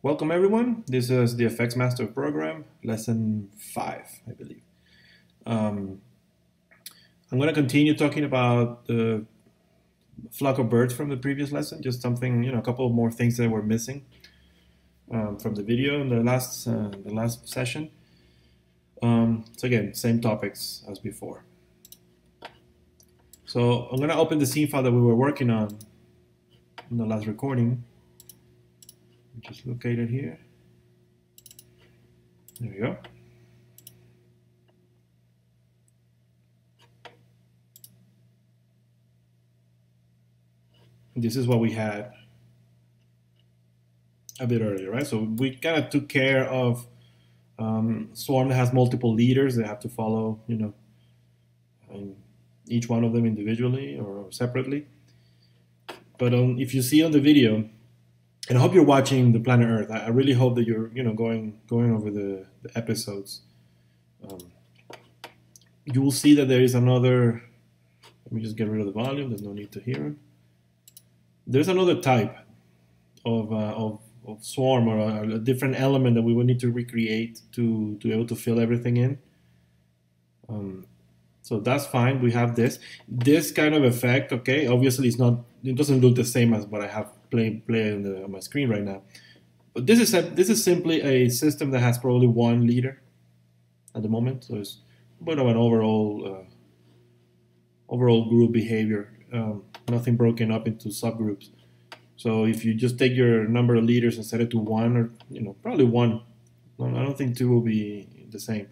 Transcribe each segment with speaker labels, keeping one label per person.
Speaker 1: Welcome everyone. This is the FX Master Program, lesson 5, I believe. Um, I'm going to continue talking about the flock of birds from the previous lesson, just something, a couple of more things that were missing from the video in the last session. So again, same topics as before. So I'm going to open the scene file that we were working on in the last recording. Just locate it here. There we go. This is what we had a bit earlier, right? So we kind of took care of swarm that has multiple leaders. They have to follow, each one of them individually or separately. But if you see on the video, and I hope you're watching the Planet Earth. I really hope that you're, going over the episodes. You will see that there is another. Let me just get rid of the volume. There's no need to hear it. There's another type of swarm or a different element that we would need to recreate to be able to fill everything in. So that's fine. We have this kind of effect. Okay, obviously it doesn't look the same as what I have play on my screen right now. But this is simply a system that has probably one leader at the moment. So it's a bit of an overall group behavior. Nothing broken up into subgroups. So if you just take your number of leaders and set it to one, or probably one, I don't think two will be the same.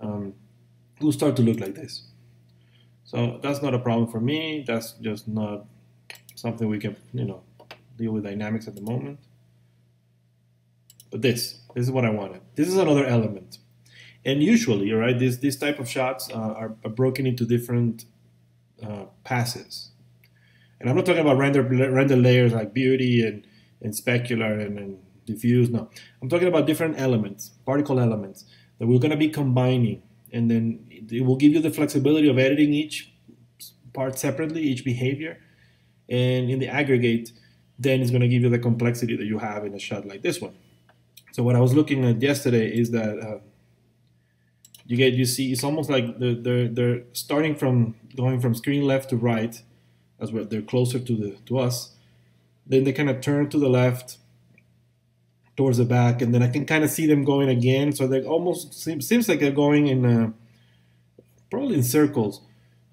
Speaker 1: It will start to look like this. So that's not a problem for me. That's just not something we can deal with dynamics at the moment. But this is what I wanted. This is another element. And usually, right, this type of shots are broken into different passes. And I'm not talking about render layers like beauty and specular and diffuse. No, I'm talking about different elements, particle elements that we're going to be combining, and then it will give you the flexibility of editing each part separately, each behavior, and in the aggregate, then it's going to give you the complexity that you have in a shot like this one. So what I was looking at yesterday is that you see it's almost like they're starting from going from screen left to right, as well. They're closer to us. Then they kind of turn to the left towards the back, and then I can kind of see them going again. So they almost seems like they're going in probably in circles,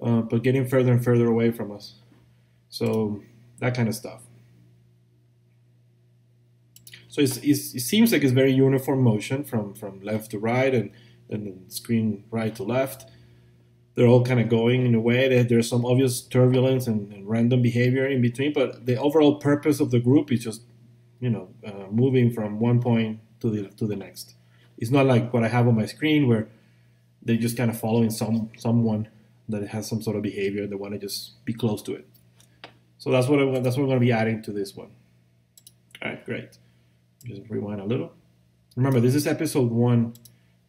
Speaker 1: but getting further and further away from us. So that kind of stuff. So it seems like it's very uniform motion from left to right and then screen right to left. They're all kind of going in a way that there's some obvious turbulence and random behavior in between, but the overall purpose of the group is just, moving from one point to the next. It's not like what I have on my screen where they're just kind of following someone that has some sort of behavior. They want to just be close to it. So that's what we're going to be adding to this one. All right, great. Just rewind a little. Remember, this is episode 1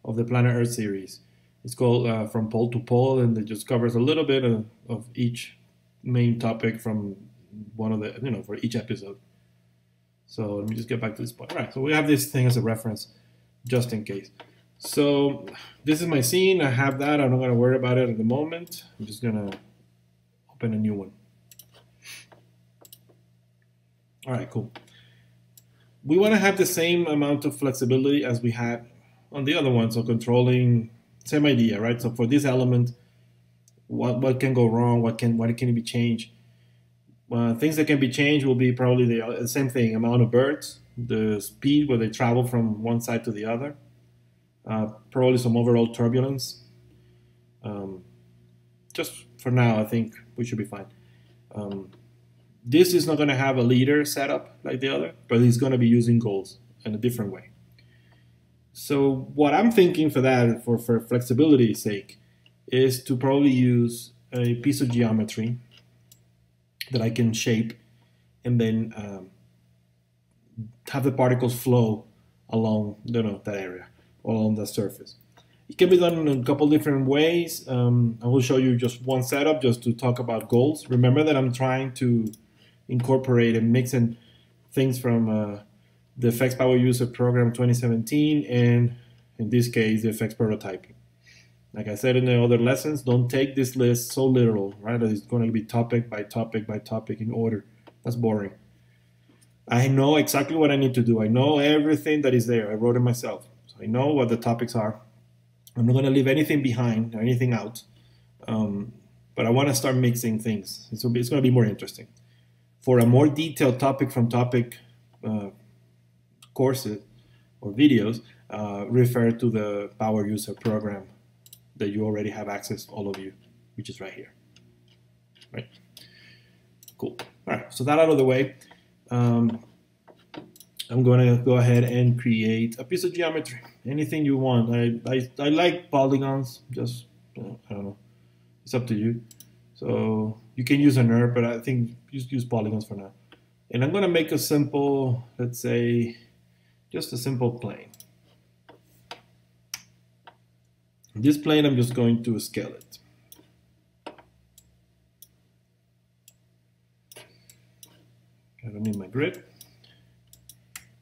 Speaker 1: of the Planet Earth series. It's called From Pole to Pole, and it just covers a little bit of each main topic from one of the, for each episode. So let me just get back to this point. All right, so we have this thing as a reference, just in case. So this is my scene. I have that. I'm not going to worry about it at the moment. I'm just going to open a new one. All right, cool. We want to have the same amount of flexibility as we had on the other one, so controlling, same idea, right? So for this element, what can go wrong? What can be changed? Things that can be changed will be probably the same thing: amount of birds, the speed where they travel from one side to the other, probably some overall turbulence. Just for now, I think we should be fine. This is not going to have a leader setup like the other, but it's going to be using goals in a different way. So what I'm thinking for that, for flexibility's sake, is to probably use a piece of geometry that I can shape and then have the particles flow along that area, along the surface. It can be done in a couple different ways. I will show you just one setup just to talk about goals. Remember that I'm trying to incorporate and mix in things from the effects power user program 2017, and in this case, the effects prototyping. Like I said in the other lessons, don't take this list so literal, right? That it's going to be topic by topic by topic in order. That's boring. I know exactly what I need to do. I know everything that is there. I wrote it myself. So I know what the topics are. I'm not going to leave anything behind or anything out. But I want to start mixing things. It's going to be more interesting. For a more detailed topic from topic courses or videos, refer to the Power User program that you already have access, all of you, which is right here. Right? Cool. All right, so that out of the way, I'm going to go ahead and create a piece of geometry. Anything you want. I like polygons, just, I don't know. It's up to you. So you can use a NURB, but I think just use polygons for now. And I'm going to make a simple, let's say, just a simple plane. This plane, I'm just going to scale it. I don't need my grid.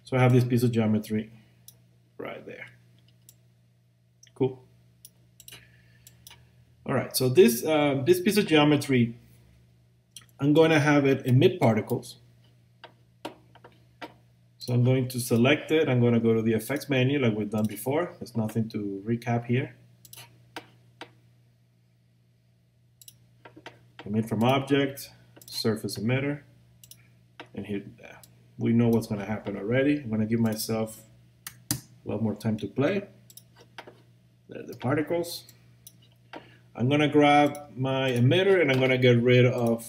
Speaker 1: So I have this piece of geometry right there. Cool. All right, so this piece of geometry, I'm going to have it emit particles. So I'm going to select it. I'm going to go to the effects menu like we've done before. There's nothing to recap here. Emit from object, surface emitter, and here we know what's going to happen already. I'm going to give myself a lot more time to play. There are the particles. I'm going to grab my emitter and I'm going to get rid of,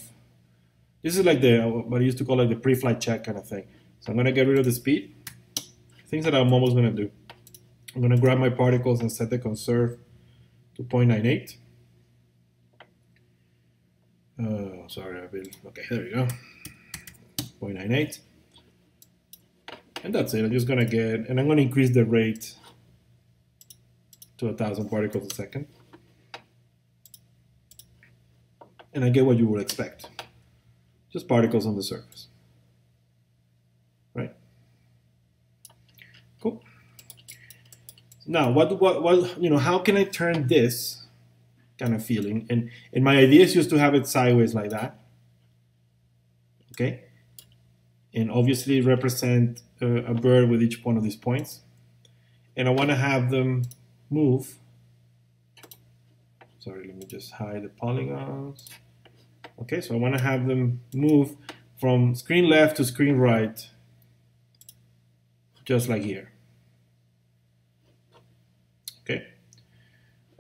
Speaker 1: this is like what I used to call like the pre-flight check kind of thing. So I'm going to get rid of the speed. Things that I'm almost going to do. I'm going to grab my particles and set the conserve to 0.98. Sorry, okay, there we go. 0.98. And that's it. I'm just going to get, and I'm going to increase the rate to 1,000 particles a second. And I get what you would expect. Just particles on the surface. Right? Cool. Now, how can I turn this kind of feeling? And my idea is just to have it sideways like that. Okay? And obviously represent a bird with each one of these points. And I want to have them move. Sorry, let me just hide the polygons. Okay, so I want to have them move from screen left to screen right, just like here. Okay,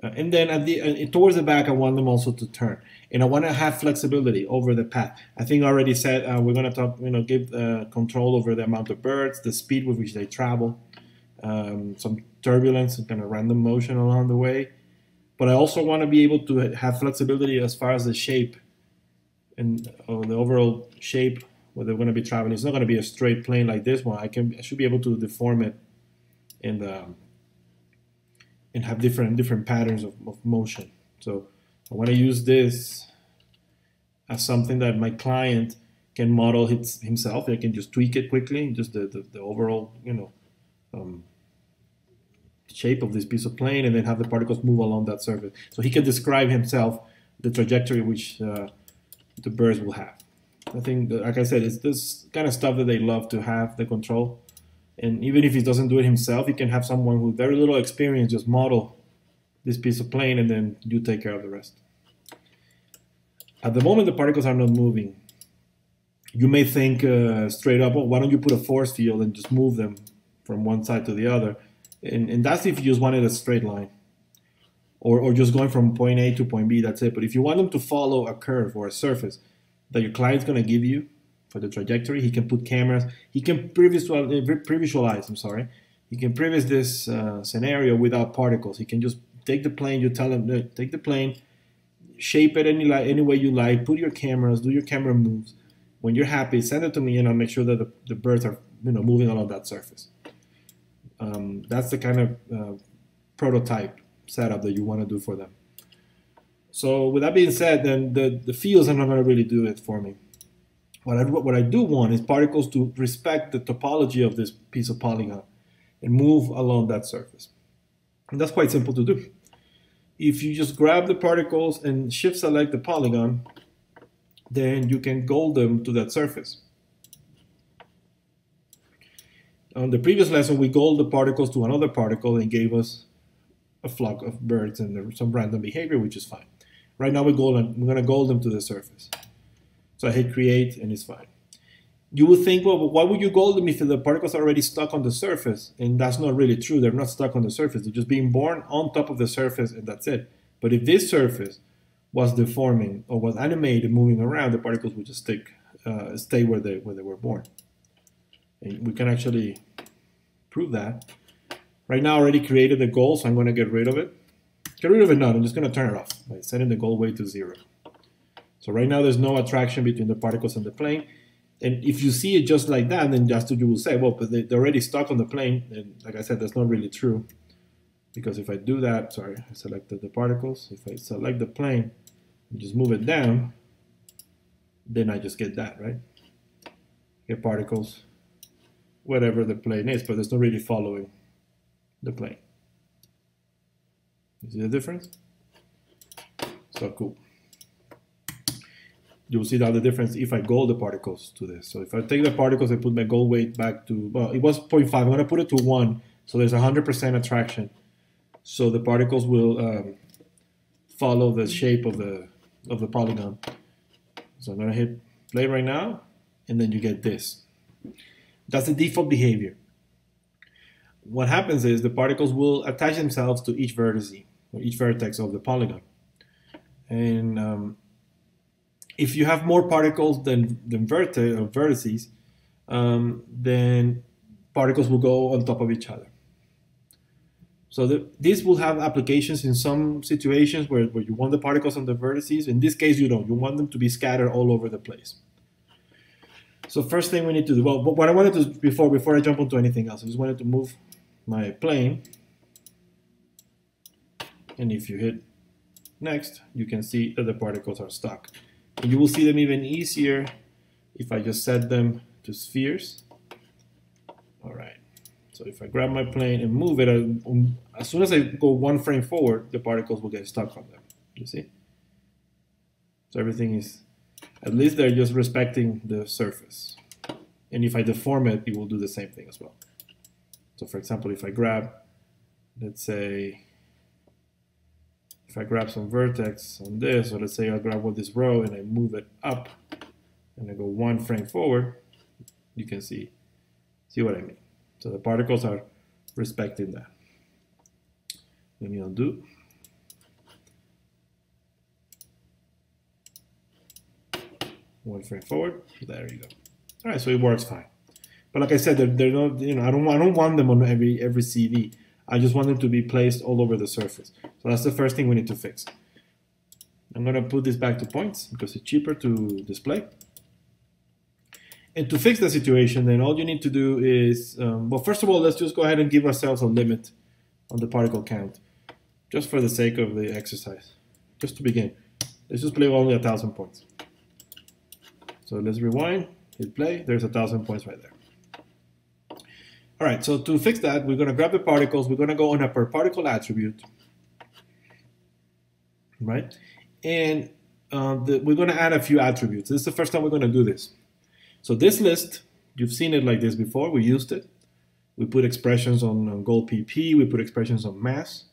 Speaker 1: and then at towards the back, I want them also to turn, and I want to have flexibility over the path. I think I already said we're going to talk, give control over the amount of birds, the speed with which they travel, some turbulence and kind of random motion along the way. But I also want to be able to have flexibility as far as the shape and the overall shape where they're going to be traveling. It's not going to be a straight plane like this one. I should be able to deform it and have different patterns of motion. So I want to use this as something that my client can model himself. I can just tweak it quickly, just the overall shape of this piece of plane, and then have the particles move along that surface. So he can describe himself the trajectory which the birds will have. I think, like I said, it's this kind of stuff that they love to have, the control. And even if he doesn't do it himself, he can have someone with very little experience just model this piece of plane, and then you take care of the rest. At the moment, the particles are not moving. You may think straight up, oh, why don't you put a force field and just move them from one side to the other? And that's if you just wanted a straight line. Or just going from point A to point B, that's it. But if you want them to follow a curve or a surface that your client's going to give you for the trajectory, he can put cameras. He can pre-visualize, He can previs this scenario without particles. He can just take the plane, you tell him, take the plane, shape it any way you like, put your cameras, do your camera moves. When you're happy, send it to me and I'll make sure that the birds are moving along that surface. That's the kind of prototype setup that you want to do for them. So with that being said, then the fields are not going to really do it for me. What I do want is particles to respect the topology of this piece of polygon and move along that surface. And that's quite simple to do. If you just grab the particles and shift select the polygon, then you can gold them to that surface. On the previous lesson, we gold the particles to another particle and gave us a flock of birds and some random behavior, which is fine. Right now we're going to gold them to the surface. So I hit create and it's fine. You would think, well, why would you gold them if the particles are already stuck on the surface? And that's not really true. They're not stuck on the surface. They're just being born on top of the surface and that's it. But if this surface was deforming or was animated, moving around, the particles would just stay where they were born. And we can actually prove that. Right now I already created the goal, so I'm going to get rid of it. Get rid of it now. I'm just going to turn it off by setting the goal weight to 0. So right now there's no attraction between the particles and the plane. And if you see it just like that, then just you will say, well, but they're already stuck on the plane. And like I said, that's not really true. Because if I do that, sorry, I selected the particles. If I select the plane and just move it down, then I just get that, right? Get particles, whatever the plane is, but it's not really following the plane. You see the difference? So cool. You'll see now the difference if I gold the particles to this. So if I take the particles and put my gold weight back to, well, it was 0.5. I'm going to put it to 1. So there's 100% attraction. So the particles will follow the shape of the polygon. So I'm going to hit play right now, and then you get this. That's the default behavior. What happens is the particles will attach themselves to each vertex or each vertex of the polygon. And if you have more particles than vertices, then particles will go on top of each other. So this will have applications in some situations where you want the particles on the vertices. In this case, you don't. You want them to be scattered all over the place. So first thing we need to do, well, what I wanted to, before I jump onto anything else, I just wanted to move my plane. And if you hit next, you can see that the particles are stuck. And you will see them even easier if I just set them to spheres. All right. So if I grab my plane and move it, as soon as I go 1 frame forward, the particles will get stuck on them. You see? So everything is, at least they're just respecting the surface. And if I deform it, it will do the same thing as well. So for example, if I grab, let's say, if I grab some vertex on this, or let's say I grab this row and I move it up, and I go 1 frame forward, you can see what I mean. So the particles are respecting that. Let me undo. One frame forward. There you go. All right, so it works fine. But like I said, they're not. You know, I don't want them on every CV. I just want them to be placed all over the surface. So that's the first thing we need to fix. I'm gonna put this back to points because it's cheaper to display. And to fix the situation, then all you need to do is, well, first of all, let's just go ahead and give ourselves a limit on the particle count, just for the sake of the exercise. Just to begin, let's just play only 1,000 points. So let's rewind, hit play, there's 1,000 points right there. All right, so to fix that, we're gonna grab the particles, we're gonna go on a per particle attribute, right? And we're gonna add a few attributes. This is the first time we're gonna do this. So this list, you've seen it like this before, we used it. We put expressions on goal PP, we put expressions on mass.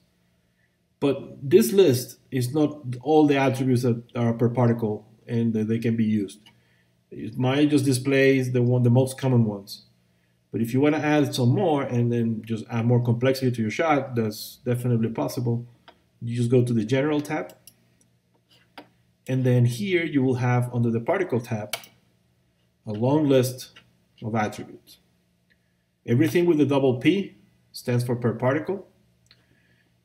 Speaker 1: But this list is not all the attributes that are per particle and that they can be used. Mine just displays the most common ones. But if you want to add some more and then just add more complexity to your shot, that's definitely possible. You just go to the General tab. And then here you will have under the Particle tab, a long list of attributes. Everything with the double P stands for per particle.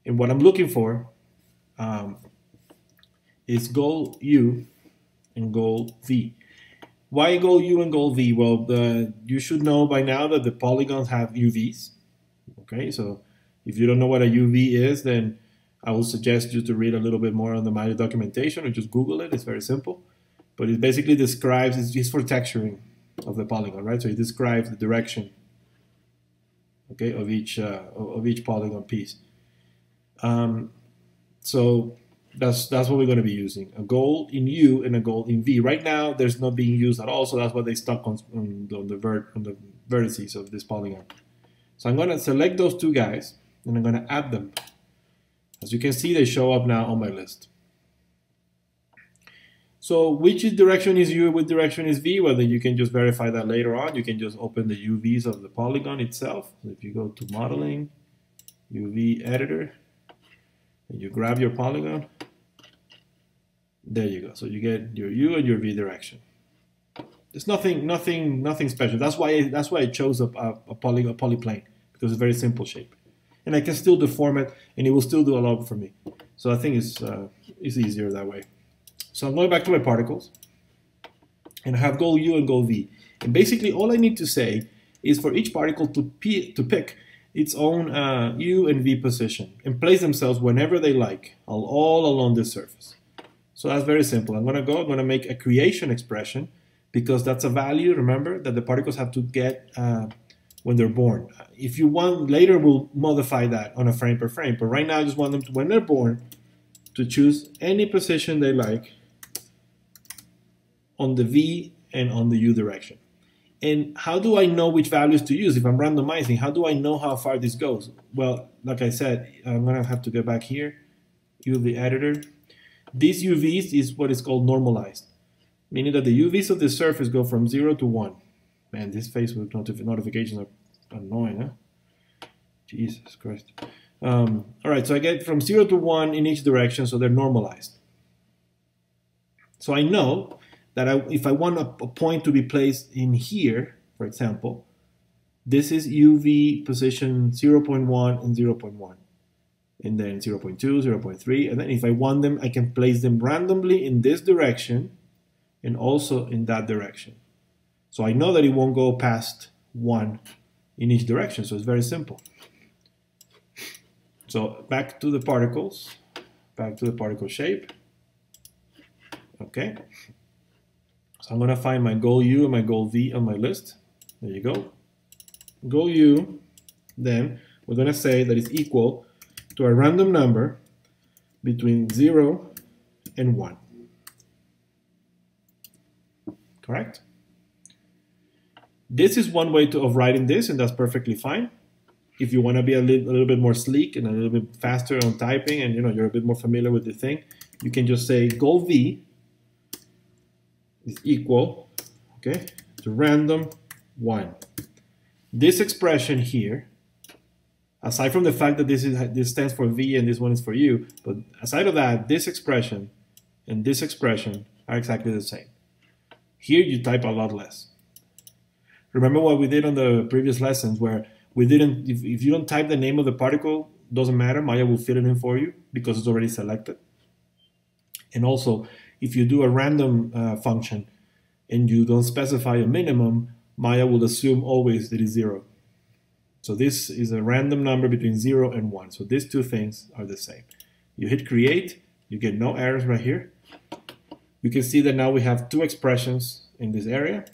Speaker 1: And what I'm looking for is goal U and goal V. Why goal U and goal V? Well, you should know by now that the polygons have UVs. Okay, so if you don't know what a UV is, then I will suggest you to read a little bit more on the Maya documentation or just Google it. It's very simple. but it basically describes, it's just for texturing of the polygon, right? So it describes the direction, okay, of each polygon piece. So that's what we're going to be using, a goal in U and a goal in V. Right now, there's not being used at all, so that's why they stuck on the vertices of this polygon. So I'm going to select those two guys, and I'm going to add them. As you can see, they show up now on my list. So which direction is U, which direction is V? Well, then you can just verify that later on. You can just open the UVs of the polygon itself. So if you go to Modeling, UV Editor, and you grab your polygon, there you go. So you get your U and your V direction. There's nothing special. That's why I chose a polyplane, because it's a very simple shape, and I can still deform it, and it will still do a lot for me. So I think it's easier that way. So I'm going back to my particles, and I have goal U and goal V. And basically, all I need to say is for each particle to pick its own U and V position and place themselves whenever they like, all along this surface. So that's very simple. I'm going to make a creation expression, because that's a value, remember, that the particles have to get when they're born. If you want, later we'll modify that on a frame per frame, but right now I just want them to, when they're born, to choose any position they like on the V and on the U direction. And how do I know which values to use if I'm randomizing? How do I know how far this goes? Well, like I said, I'm going to have to go back here, UV editor. These UVs is what is called normalized, meaning that the UVs of the surface go from 0 to 1. Man, this Facebook notifications are annoying, huh? Jesus Christ. All right, so I get from 0 to 1 in each direction, so they're normalized. So I know that if I want a point to be placed in here, for example, this is UV position 0.1 and 0.1, and then 0.2, 0.3, and then if I want them, I can place them randomly in this direction and also in that direction. So I know that it won't go past 1 in each direction, so it's very simple. So back to the particles, back to the particle shape. Okay. So I'm going to find my goal U and my goal V on my list. There you go. Goal U, then we're going to say that it's equal to a random number between 0 and 1. Correct? This is one way of writing this, and that's perfectly fine. If you want to be a little bit more sleek and a little bit faster on typing, and you're a bit more familiar with the thing, you can just say goal V is equal, okay, to random 1. This expression here, aside from the fact that this stands for V and this one is for U, but aside of that, this expression and this expression are exactly the same. Here you type a lot less. Remember what we did on the previous lessons, where we didn't, if you don't type the name of the particle, doesn't matter, Maya will fill it in for you because it's already selected. And also, if you do a random function and you don't specify a minimum, Maya will assume always that it's 0. So this is a random number between 0 and 1. So these two things are the same. You hit create, you get no errors right here. You can see that now we have two expressions in this area.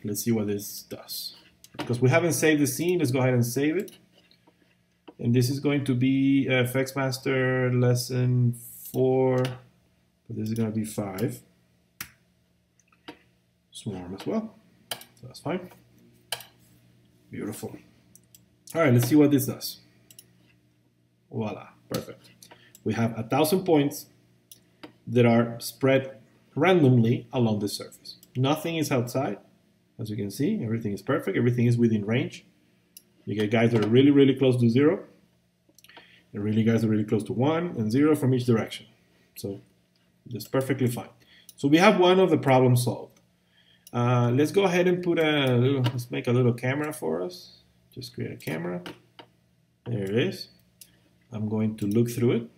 Speaker 1: Let's see what this does. Because we haven't saved the scene, let's go ahead and save it. And this is going to be FX Master lesson 4, but this is going to be 5. Swarm as well, so that's fine. Beautiful. All right, let's see what this does. Voila, perfect. We have 1,000 points that are spread randomly along the surface. Nothing is outside. As you can see, everything is perfect. Everything is within range. You get guys that are really, really close to 0. And really guys that are really close to 1 and 0 from each direction. So that's perfectly fine. So we have one of the problems solved. Let's go ahead and put let's make a little camera for us. Just create a camera. There it is. I'm going to look through it.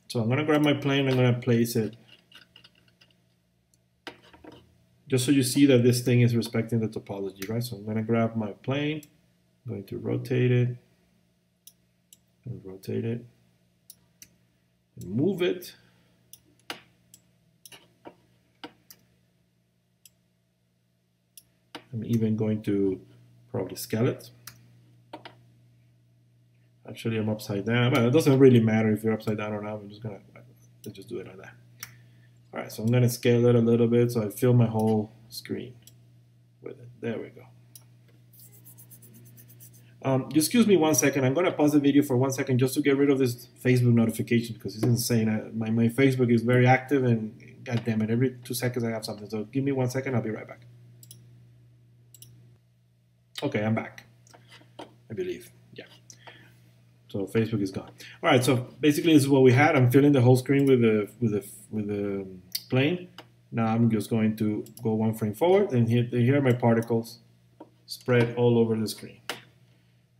Speaker 1: So I'm going to grab my plane. I'm going to place it just so you see that this thing is respecting the topology, right? So I'm going to grab my plane, I'm going to rotate it, and rotate it, and move it. I'm even going to probably scale it. Actually, I'm upside down, but it doesn't really matter if you're upside down or not. I'm just gonna let's just do it like that. All right, so I'm gonna scale it a little bit so I fill my whole screen with it. There we go. Just excuse me 1 second. I'm gonna pause the video for 1 second just to get rid of this Facebook notification because it's insane. My Facebook is very active and god damn it, every 2 seconds I have something. So give me 1 second, I'll be right back. Okay, I'm back, I believe. Yeah. So Facebook is gone. All right. So basically, this is what we had. I'm filling the whole screen with the plane. Now I'm just going to go 1 frame forward, and here are my particles spread all over the screen. I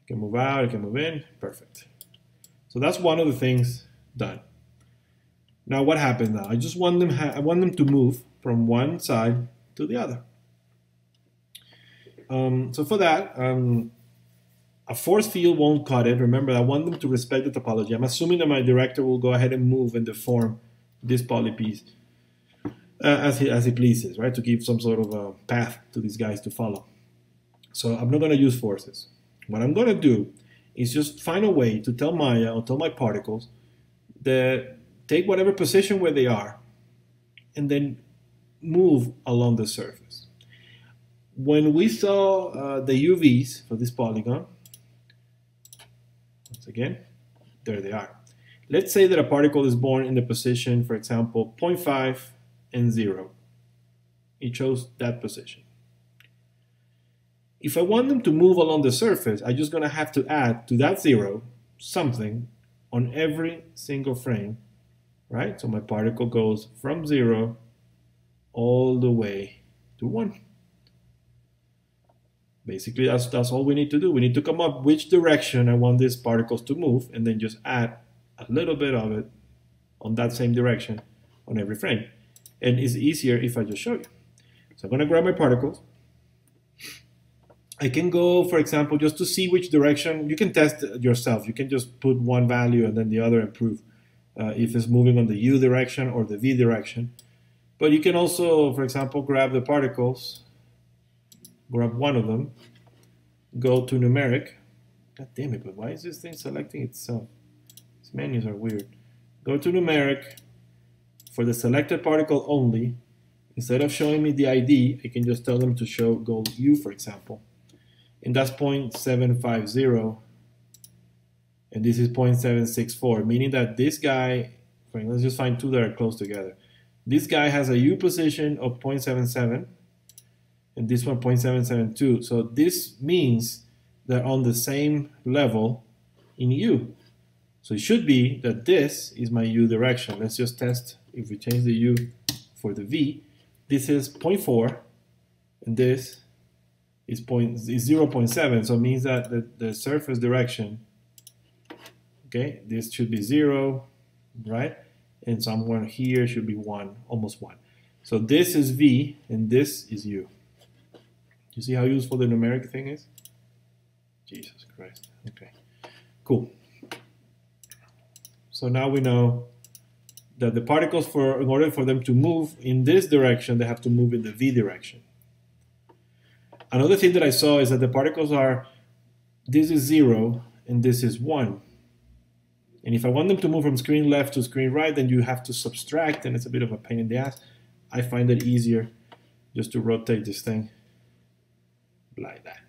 Speaker 1: can move out. I can move in. Perfect. So that's one of the things done. Now what happens now? I just want them. I want them to move from one side to the other. So for that, a force field won't cut it. Remember, I want them to respect the topology. I'm assuming that my director will go ahead and move and deform this poly piece as he pleases, right? To give some sort of a path to these guys to follow. So I'm not going to use forces. What I'm going to do is just find a way to tell Maya or tell my particles that take whatever position where they are and then move along the surface. When we saw the UVs for this polygon, once again, there they are. Let's say that a particle is born in the position, for example, 0.5 and 0. It chose that position. If I want them to move along the surface, I'm just going to have to add to that 0 something on every single frame, right? So my particle goes from 0 all the way to 1. Basically, that's all we need to do. We need to come up which direction I want these particles to move and then just add a little bit of it on that same direction on every frame. And it's easier if I just show you. So I'm going to grab my particles. I can go, for example, just to see which direction. You can test it yourself. You can just put one value and then the other and prove if it's moving on the U direction or the V direction. But you can also, for example, grab the particles, grab one of them, go to numeric. God damn it, but why is this thing selecting itself? These menus are weird. Go to numeric. For the selected particle only, instead of showing me the ID, I can just tell them to show gold U, for example. And that's 0.750, and this is 0.764, meaning that this guy, let's just find two that are close together. This guy has a U position of 0.77, and this one 0.772. So this means they're on the same level in U. So it should be that this is my U direction. Let's just test if we change the U for the V. This is 0.4, and this is 0.7. So it means that the surface direction, okay, this should be 0, right? And somewhere here should be 1, almost 1. So this is V, and this is U. You see how useful the numeric thing is? Jesus Christ. Okay, cool. So now we know that the particles, in order for them to move in this direction, they have to move in the V direction. Another thing that I saw is that the particles are, this is 0 and this is 1. And if I want them to move from screen left to screen right, then you have to subtract, and it's a bit of a pain in the ass. I find it easier just to rotate this thing like that.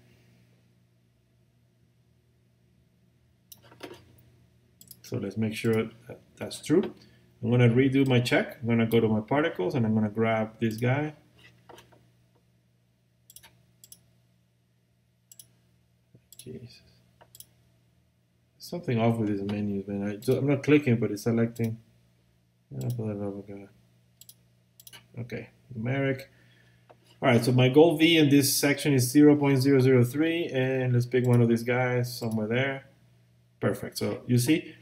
Speaker 1: So let's make sure that that's true. I'm going to redo my check. I'm going to go to my particles, and I'm going to grab this guy. Jesus. Something off with these menus, man. I'm not clicking, but it's selecting. Okay, numeric. All right, so my goal V in this section is 0.003, and let's pick one of these guys somewhere there. Perfect. So you see,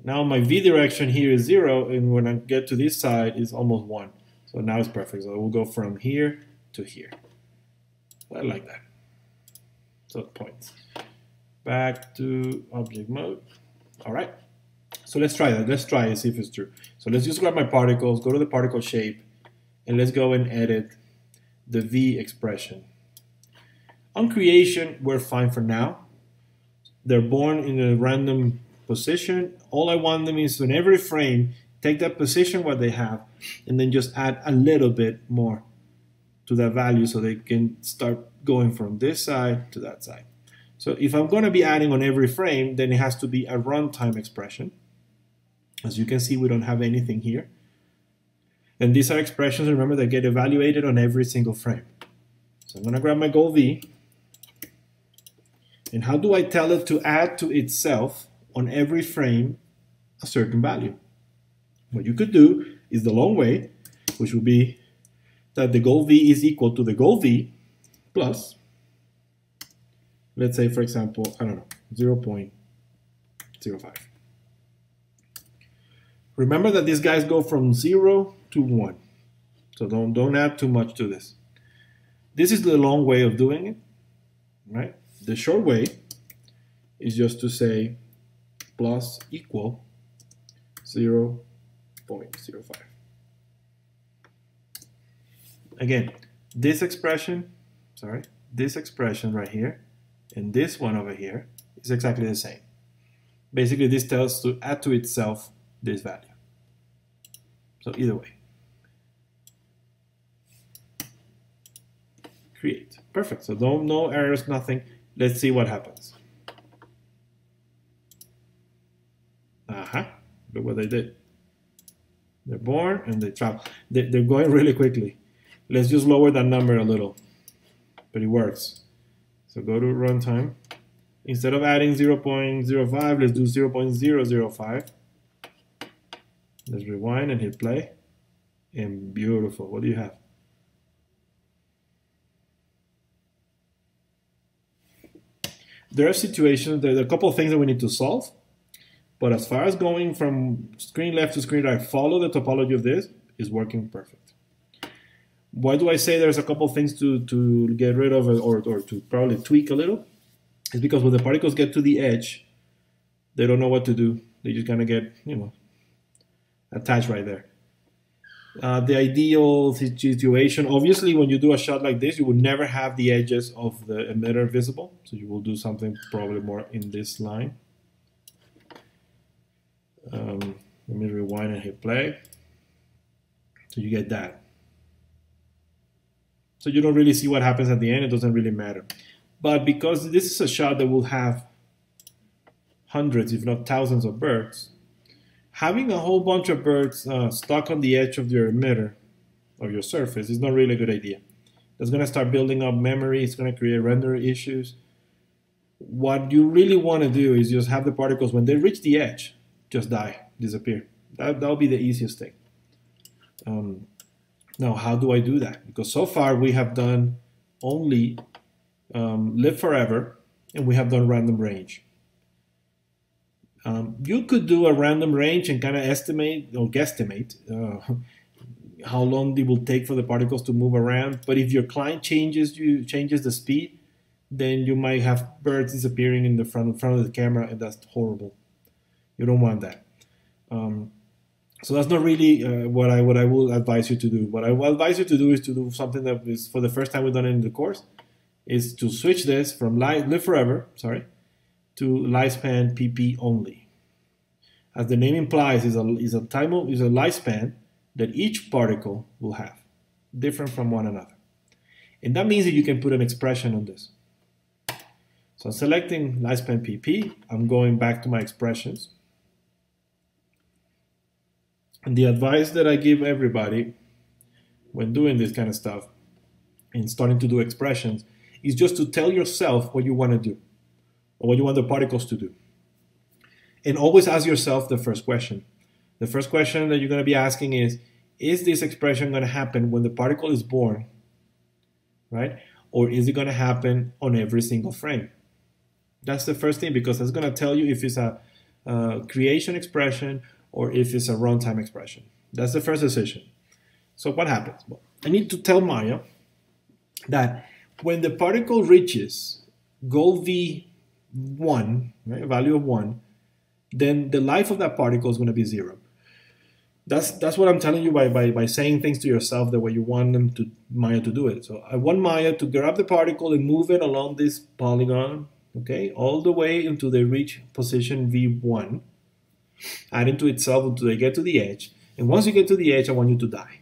Speaker 1: now my V direction here is 0, and when I get to this side, it's almost 1. So now it's perfect. So we'll go from here to here. I like that. So points. Back to object mode. All right. So let's try that. Let's try and see if it's true. So let's just grab my particles, go to the particle shape, and let's go and edit the V expression. On creation, we're fine for now. They're born in a random position. All I want them is to, in every frame, take that position what they have, and then just add a little bit more to that value so they can start going from this side to that side. So if I'm going to be adding on every frame, then it has to be a runtime expression. As you can see, we don't have anything here. And these are expressions, remember, that get evaluated on every single frame. So I'm going to grab my goal V. And how do I tell it to add to itself on every frame a certain value? What you could do is the long way, which would be that the goal V is equal to the goal V plus, let's say, for example, I don't know, 0.05. Remember that these guys go from 0 to 1. So don't add too much to this. This is the long way of doing it, right? The short way is just to say plus equal 0.05. Again, this expression right here and this one over here is exactly the same. Basically, this tells to add to itself this value. So either way. Create. Perfect. So no errors, nothing. Let's see what happens. Look what they did. They're born and they travel. They're going really quickly. Let's just lower that number a little. But it works. So go to runtime. Instead of adding 0.05, let's do 0.005. Let's rewind and hit play. And beautiful. What do you have? There are situations, there are a couple of things that we need to solve. But as far as going from screen left to screen right, follow the topology of this is working perfect. Why do I say there's a couple of things to get rid of or to probably tweak a little? It's because when the particles get to the edge, they don't know what to do. They just kind of get, attached right there. The ideal situation, obviously, when you do a shot like this, you would never have the edges of the emitter visible. So you will do something probably more in this line. Let me rewind and hit play. So you get that. So you don't really see what happens at the end. It doesn't really matter. But because this is a shot that will have hundreds, if not thousands of birds, having a whole bunch of birds stuck on the edge of your emitter or your surface is not really a good idea. It's going to start building up memory. It's going to create render issues. What you really want to do is just have the particles, when they reach the edge, just die, disappear. That'll be the easiest thing. Now, how do I do that? Because so far we have done only live forever, and we have done random range. You could do a random range and kind of estimate or guesstimate how long it will take for the particles to move around. But if your client changes the speed, then you might have birds disappearing in the front of the camera, and that's horrible. You don't want that. So that's not really what I will advise you to do. What I will advise you to do is to do something that is, for the first time we've done it in the course, is to switch this from live forever, to lifespan PP only. As the name implies, is a lifespan that each particle will have, different from one another. And that means that you can put an expression on this. So I'm selecting lifespan PP. I'm going back to my expressions. And the advice that I give everybody when doing this kind of stuff and starting to do expressions is just to tell yourself what you want to do or what you want the particles to do. And always ask yourself the first question. The first question that you're going to be asking is this expression going to happen when the particle is born, right? Or is it going to happen on every single frame? That's the first thing, because that's going to tell you if it's a creation expression or if it's a runtime expression. That's the first decision. So what happens? Well, I need to tell Maya that when the particle reaches goal V1, right, a value of 1, then the life of that particle is going to be 0. That's what I'm telling you by saying things to yourself the way you want them to Maya to do it. So I want Maya to grab the particle and move it along this polygon, okay, all the way until they reach position V1, adding to itself until they get to the edge. And once you get to the edge, I want you to die.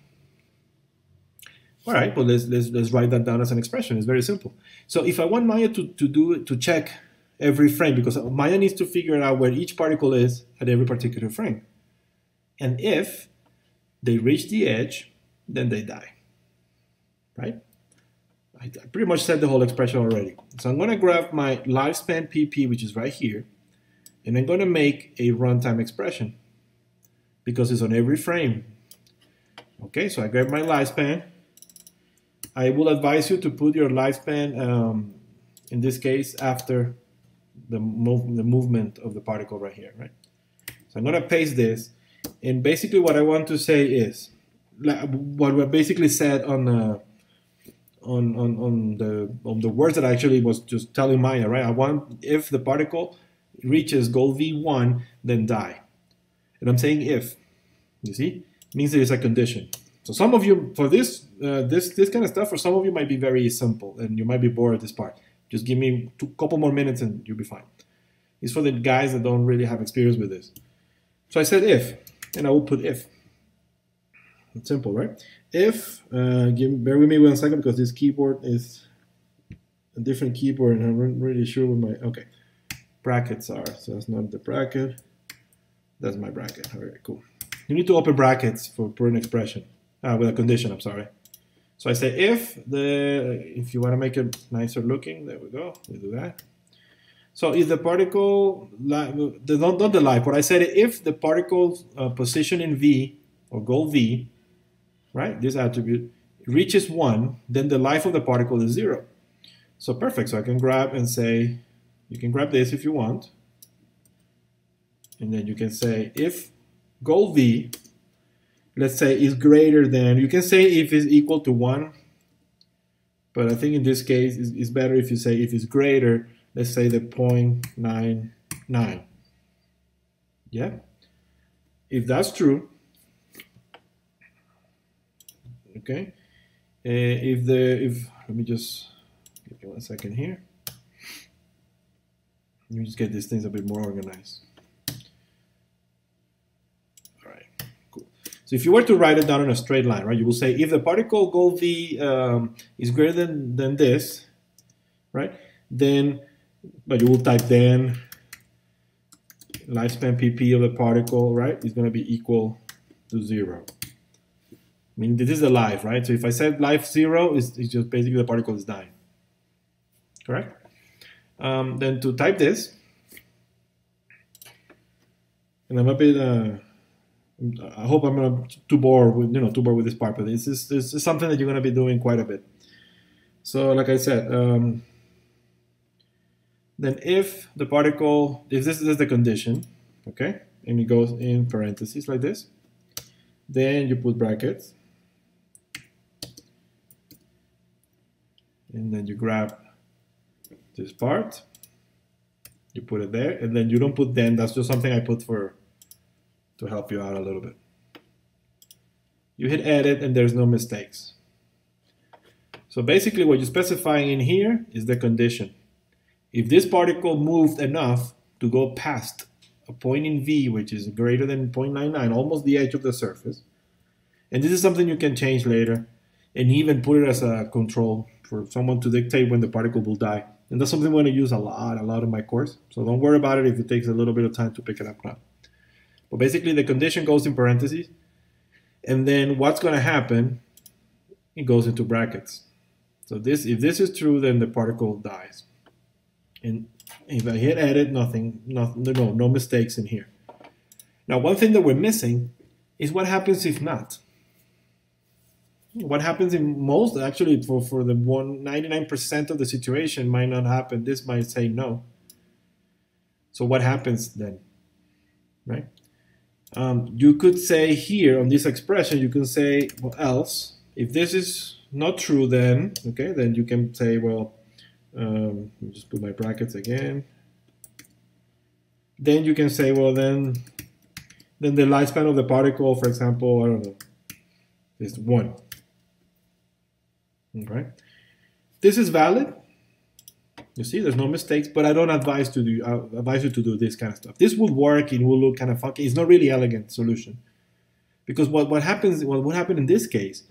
Speaker 1: All right, well let's write that down as an expression. It's very simple. So if I want Maya to check every frame, because Maya needs to figure out where each particle is at every particular frame. And if they reach the edge, then they die, right? I pretty much said the whole expression already. So I'm going to grab my lifespan PP, which is right here, and I'm going to make a runtime expression because it's on every frame. Okay, so I grab my lifespan. I will advise you to put your lifespan, in this case, after the movement of the particle right here, right? So I'm going to paste this. And basically what I want to say is, what we basically said on the words that I actually was just telling Maya, right? I want, if the particle reaches goal V1, then die. And I'm saying if, you see, it means there is a condition. So some of you, for this kind of stuff, for some of you might be very simple and you might be bored at this part. Just give me a couple more minutes and you'll be fine. It's for the guys that don't really have experience with this. So I said if, and I will put if. It's simple, right? If, bear with me 1 second because this keyboard is a different keyboard and I'm not really sure what my, okay, brackets are. So that's not the bracket, that's my bracket. All right, cool. You need to open brackets for an expression, with a condition, I'm sorry. So I say if you want to make it nicer looking, there we go, we do that. So if the particle, not the life, but I said if the particle's position in V, or goal V, right, this attribute, reaches 1, then the life of the particle is 0. So perfect, so I can grab and say, you can grab this if you want, and then you can say if goal V, let's say is greater than, you can say if is equal to 1, but I think in this case it's better if you say if it's greater, let's say the 0.99. Yeah. If that's true, okay. Let me just give you 1 second here. Let me just get these things a bit more organized. All right, cool. So if you were to write it down in a straight line, right, you will say if the particle goal V is greater than this, right, then, but you will type then lifespan PP of the particle, right, is going to be equal to 0. I mean, this is the life, right? So if I said life 0, it's just basically the particle is dying. Correct? Then to type this, and I'm a bit, I hope I'm not too bored with this part, but this is something that you're going to be doing quite a bit. So like I said, then if the particle, if this is the condition, okay, and it goes in parentheses like this, then you put brackets, and then you grab this part, you put it there, and then you don't put then, that's just something I put to help you out a little bit. You hit edit and there's no mistakes. So basically what you're specifying in here is the condition. If this particle moved enough to go past a point in V, which is greater than 0.99, almost the edge of the surface, and this is something you can change later, and even put it as a control for someone to dictate when the particle will die. And that's something I'm going to use a lot in my course. So don't worry about it if it takes a little bit of time to pick it up now. But basically the condition goes in parentheses, and then what's going to happen, it goes into brackets. So if this is true, then the particle dies. And if I hit edit, no mistakes in here. Now, one thing that we're missing is what happens if not. What happens in most, actually, for the 99% of the situation might not happen. This might say no. So what happens then, right? You could say here on this expression, you can say, well, else, if this is not true, then, okay, then you can say, well, let me just put my brackets again. Then you can say, well, then, then the lifespan of the particle, for example, I don't know, is 1. Okay, this is valid. You see, there's no mistakes, but I don't advise to do. I advise you to do this kind of stuff. This will work. It will look kind of funky. It's not really elegant solution, because what happens? What would happen in this case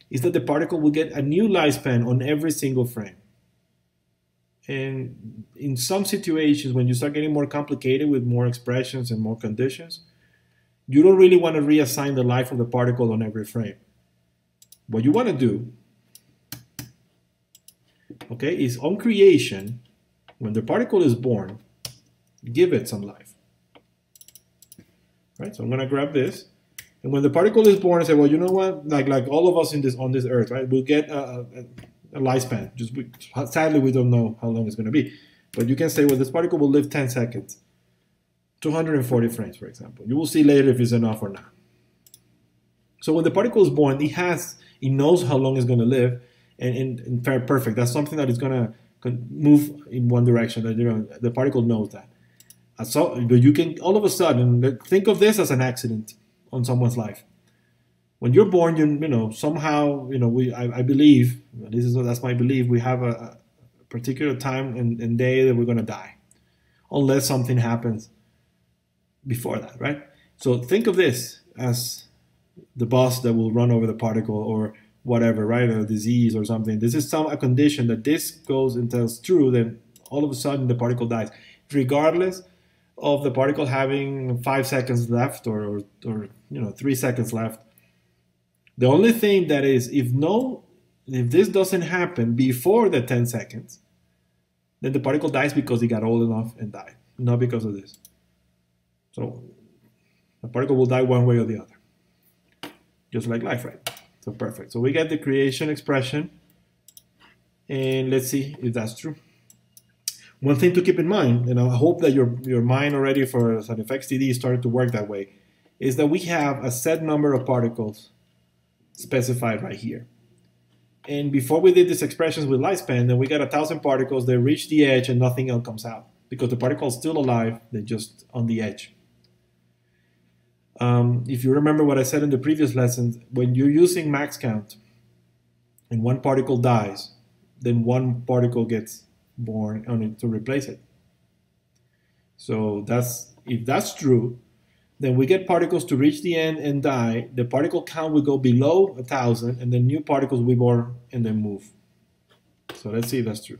Speaker 1: is that the particle will get a new lifespan on every single frame. And in some situations, when you start getting more complicated with more expressions and more conditions, you don't really want to reassign the life of the particle on every frame. What you want to do, okay, is on creation, when the particle is born, give it some life. Right? So I'm going to grab this, and when the particle is born, I say, well, you know what? Like all of us on this earth, right? We'll get a lifespan. Sadly, we don't know how long it's going to be, but you can say, well, this particle will live 10 seconds, 240 frames, for example. You will see later if it's enough or not. So when the particle is born, it knows how long it's going to live. And very perfect. That's something that is going to move in one direction. That the particle knows that. So you can all of a sudden think of this as an accident on someone's life. When you're born, somehow I believe that's my belief. We have a particular time and day that we're going to die, unless something happens before that, right? So think of this as the bus that will run over the particle or whatever, right? Or a disease or something. This is a condition that this goes and tells true, then all of a sudden the particle dies, regardless of the particle having 5 seconds left or 3 seconds left. The only thing that is, if this doesn't happen before the 10 seconds, then the particle dies because it got old enough and died, not because of this. So the particle will die one way or the other, just like life, right? So perfect. So we get the creation expression, and let's see if that's true. One thing to keep in mind, and I hope that your mind already for SoundEffects started to work that way, is that we have a set number of particles specified right here. And before we did these expressions with lifespan, then we got 1,000 particles that reach the edge and nothing else comes out because the particle is still alive, they're just on the edge. If you remember what I said in the previous lessons, when you're using max count and one particle dies, then one particle gets born on it to replace it. So if that's true, then we get particles to reach the end and die. The particle count will go below 1,000, and then new particles will be born and then move. So let's see if that's true.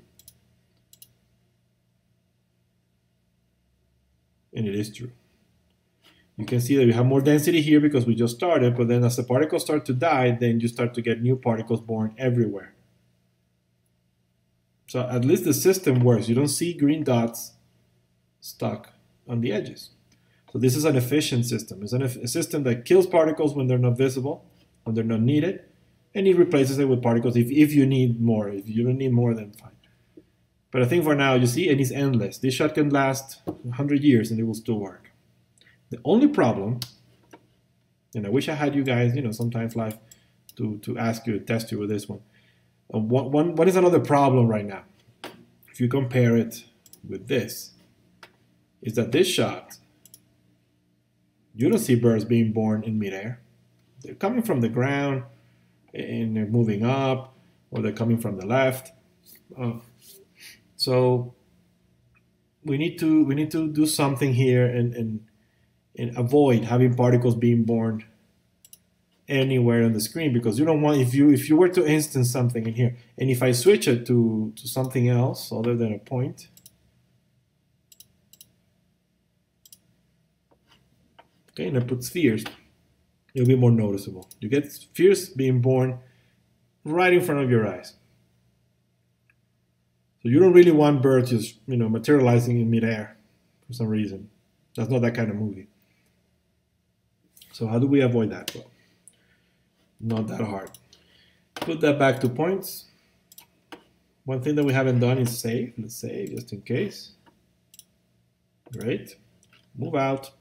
Speaker 1: And it is true. You can see that we have more density here because we just started, but then as the particles start to die, then you start to get new particles born everywhere. So at least the system works. You don't see green dots stuck on the edges. So this is an efficient system. It's a system that kills particles when they're not visible, when they're not needed, and it replaces it with particles if you need more. If you don't need more, then fine. But I think for now, you see, and it's endless. This shot can last 100 years and it will still work. The only problem, and I wish I had you guys, sometimes live to ask you, test you with this one. What is another problem right now? If you compare it with this, is that this shot, you don't see birds being born in midair. They're coming from the ground and they're moving up, or they're coming from the left. So we need to do something here and avoid having particles being born anywhere on the screen, because you don't want, if you were to instance something in here, and if I switch it to something else other than a point, okay, and I put spheres, it'll be more noticeable. You get spheres being born right in front of your eyes. So you don't really want birds just materializing in midair for some reason. That's not that kind of movie. So how do we avoid that? Well, not that hard. Put that back to points. One thing that we haven't done is save. Let's save just in case. Great. Move out.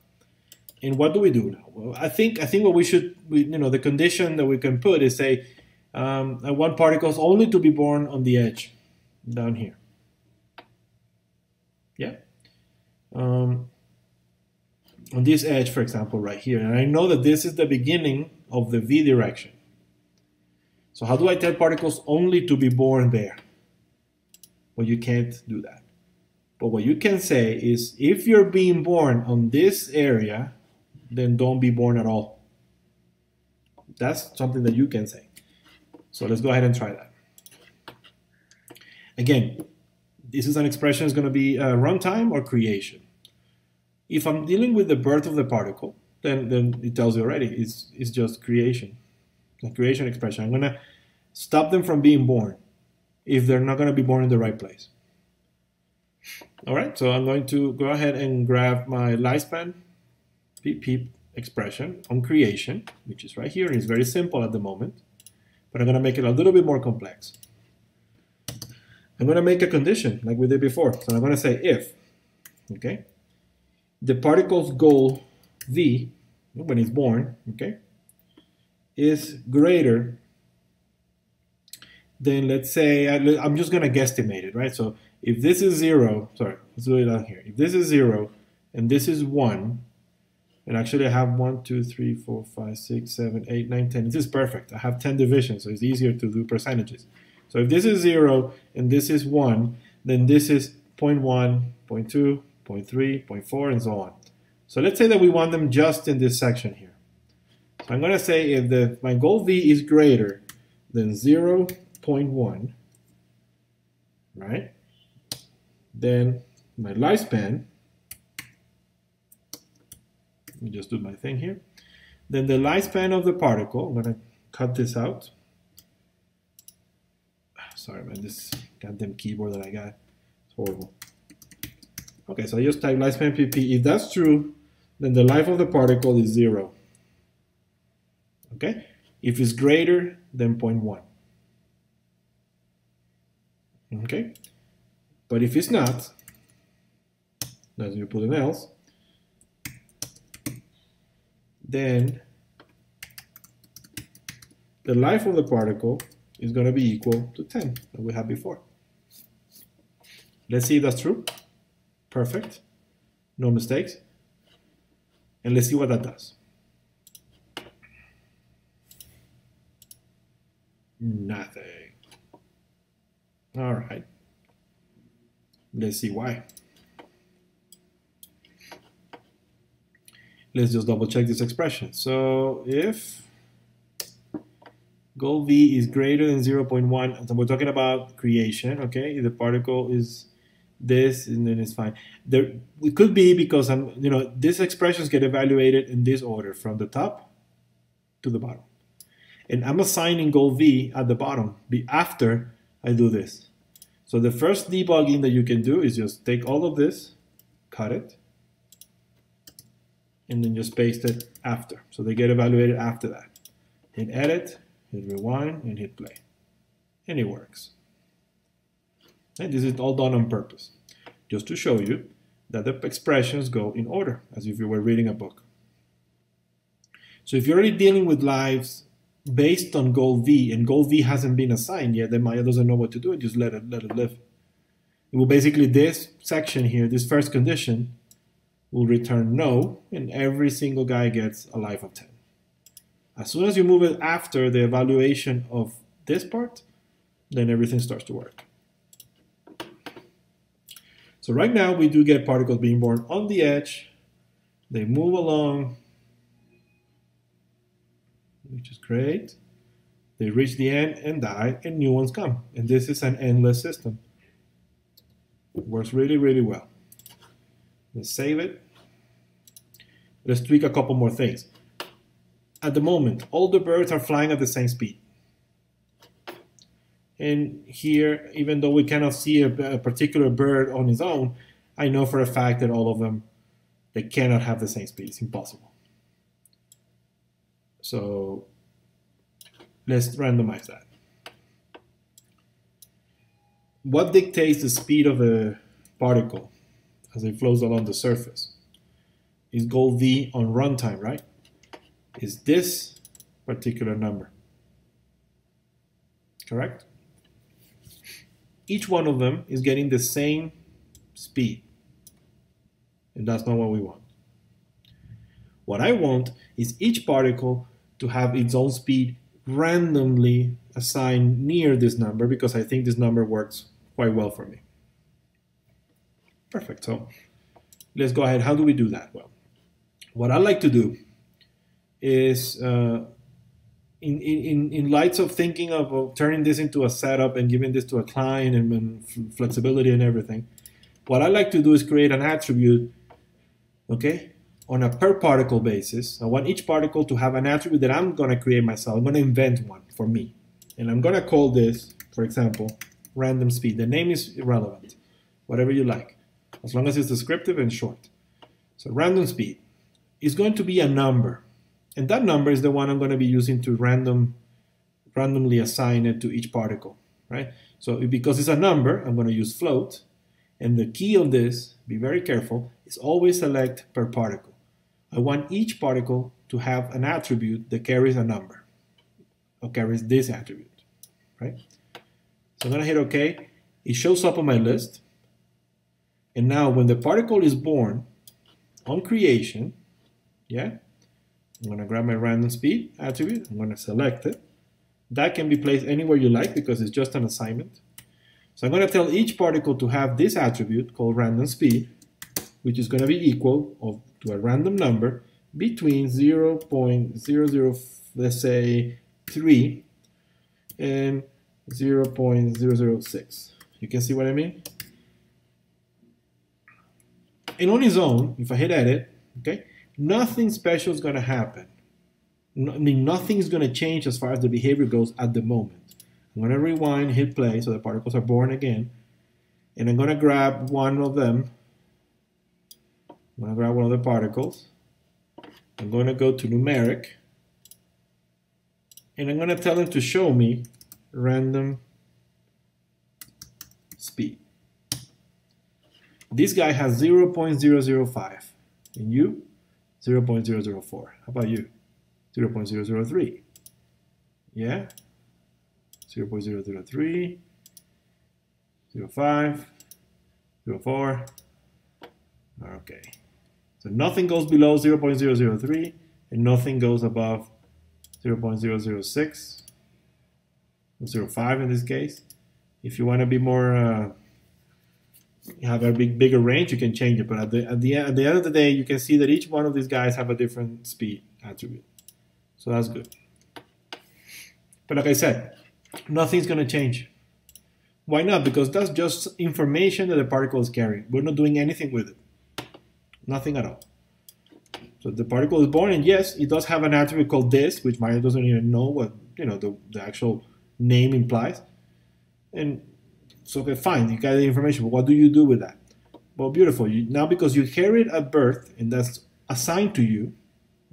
Speaker 1: And what do we do now? Well, I think what we should, the condition that we can put is say, I want particles only to be born on the edge, down here. Yeah. on this edge, for example, right here, and I know that this is the beginning of the v direction. So how do I tell particles only to be born there? Well, you can't do that. But what you can say is, if you're being born on this area, then don't be born at all. That's something that you can say. So let's go ahead and try that. Again, this is an expression that's going to be runtime or creation. If I'm dealing with the birth of the particle, then it tells you already, it's just creation, a creation expression. I'm going to stop them from being born if they're not going to be born in the right place. All right, so I'm going to go ahead and grab my lifespan peep expression on creation, which is right here, and it's very simple at the moment, but I'm going to make it a little bit more complex. I'm going to make a condition like we did before. So I'm going to say if, okay, the particle's goal v, when it's born, okay, is greater than, let's say, I'm just going to guesstimate it, right? So if this is 0, sorry, let's do it down here. If this is 0 and this is 1, and actually I have 1, 2, 3, 4, 5, 6, 7, 8, 9, 10. This is perfect. I have 10 divisions, so it's easier to do percentages. So if this is 0 and this is 1, then this is 0.1, 0.2, 0.3, 0.4, and so on. So let's say that we want them just in this section here. So I'm going to say if my goal v is greater than 0.1, right, then my lifespan, let me just do my thing here, then the lifespan of the particle, I'm going to cut this out. Sorry, man, this goddamn keyboard that I got, it's horrible. Okay, so I just type lifespan pp. If that's true, then the life of the particle is 0. Okay? If it's greater than 0.1. Okay? But if it's not, as you put an else, then the life of the particle is going to be equal to 10 that we had before. Let's see if that's true. Perfect. No mistakes. And let's see what that does. Nothing. All right. Let's see why. Let's just double check this expression. So if goal v is greater than 0.1, so we're talking about creation, okay? If the particle is this, and then it's fine. There, it could be because these expressions get evaluated in this order from the top to the bottom. And I'm assigning goal v at the bottom after I do this. So the first debugging that you can do is just take all of this, cut it, and then just paste it after. So they get evaluated after that. Hit edit, hit rewind, and hit play. And it works. And this is all done on purpose, just to show you that the expressions go in order, as if you were reading a book. So if you're already dealing with lives based on goal v, and goal v hasn't been assigned yet, then Maya doesn't know what to do, and just let it live. It will basically, this section here, this first condition, will return no, and every single guy gets a life of 10. As soon as you move it after the evaluation of this part, then everything starts to work. So right now we do get particles being born on the edge. They move along, which is great. They reach the end and die, and new ones come. And this is an endless system. It works really, really well. Let's save it. Let's tweak a couple more things. At the moment, all the birds are flying at the same speed. And here, even though we cannot see a particular bird on its own, I know for a fact that all of them, they cannot have the same speed. It's impossible. So let's randomize that. What dictates the speed of a particle as it flows along the surface? Is goal v on runtime, right? Is this particular number. Correct? Each one of them is getting the same speed. And that's not what we want. What I want is each particle to have its own speed randomly assigned near this number, because I think this number works quite well for me. Perfect. So let's go ahead. How do we do that? Well, what I like to do is in lights of thinking of turning this into a setup and giving this to a client and flexibility and everything, what I like to do is create an attribute, okay, on a per particle basis. I want each particle to have an attribute that I'm going to create myself. I'm going to invent one for me. And I'm going to call this, for example, random speed. The name is irrelevant, whatever you like, as long as it's descriptive and short. So random speed is going to be a number. And that number is the one I'm going to be using to randomly assign it to each particle, right? So because it's a number, I'm going to use float. And the key on this, be very careful, is always select per particle. I want each particle to have an attribute that carries a number, or carries this attribute, right? So I'm going to hit OK. It shows up on my list. And now when the particle is born on creation, yeah, I'm going to grab my random speed attribute. I'm going to select it. That can be placed anywhere you like because it's just an assignment. So I'm going to tell each particle to have this attribute called random speed, which is going to be equal to a random number between 0.00, let's say 3, and 0.006. You can see what I mean? And on its own, if I hit edit, okay, nothing special is going to happen. I mean, nothing is going to change as far as the behavior goes at the moment. I'm going to rewind, hit play, so the particles are born again. And I'm going to grab one of them. I'm going to grab one of the particles. I'm going to go to numeric. And I'm going to tell them to show me random speed. This guy has 0.005. And you? 0.004. How about you? 0.003. Yeah? 0.003, 0.5, 0.4. Okay. So nothing goes below 0.003 and nothing goes above 0.006, 0.05 in this case. If you want to be more, have a bigger range, you can change it. But at the end of the day, you can see that each one of these guys have a different speed attribute. So that's good. But like I said, nothing's going to change. Why not? Because that's just information that the particle is carrying. We're not doing anything with it. Nothing at all. So the particle is born, and yes, it does have an attribute called this, which Mario doesn't even know what the actual name implies. And so, okay, fine, you got the information, but what do you do with that? Well, beautiful. Now, because you carry it at birth, and that's assigned to you,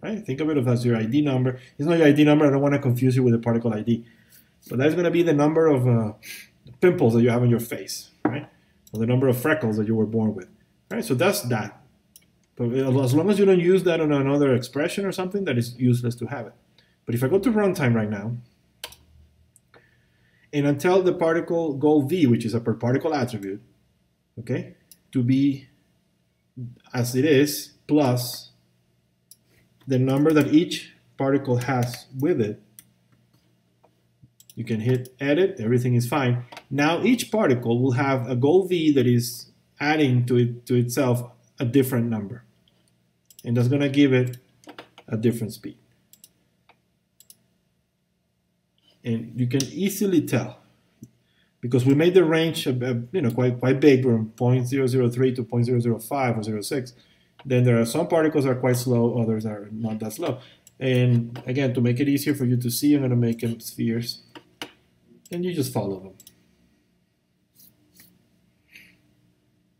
Speaker 1: right? Think of it as your ID number. It's not your ID number. I don't want to confuse you with the particle ID. But that's going to be the number of pimples that you have on your face, right? Or the number of freckles that you were born with, right? So that's that. But as long as you don't use that on another expression or something, that is useless to have it. But if I go to runtime right now, and I tell the particle goal v, which is a per particle attribute, okay, to be as it is plus the number that each particle has with it, you can hit edit, everything is fine. Now each particle will have a goal v that is adding to itself a different number. And that's going to give it a different speed. And you can easily tell, because we made the range quite big, from 0.003 to 0.005 or 0.06. Then there are some particles that are quite slow, others are not that slow. And again, to make it easier for you to see, I'm going to make them spheres. And you just follow them.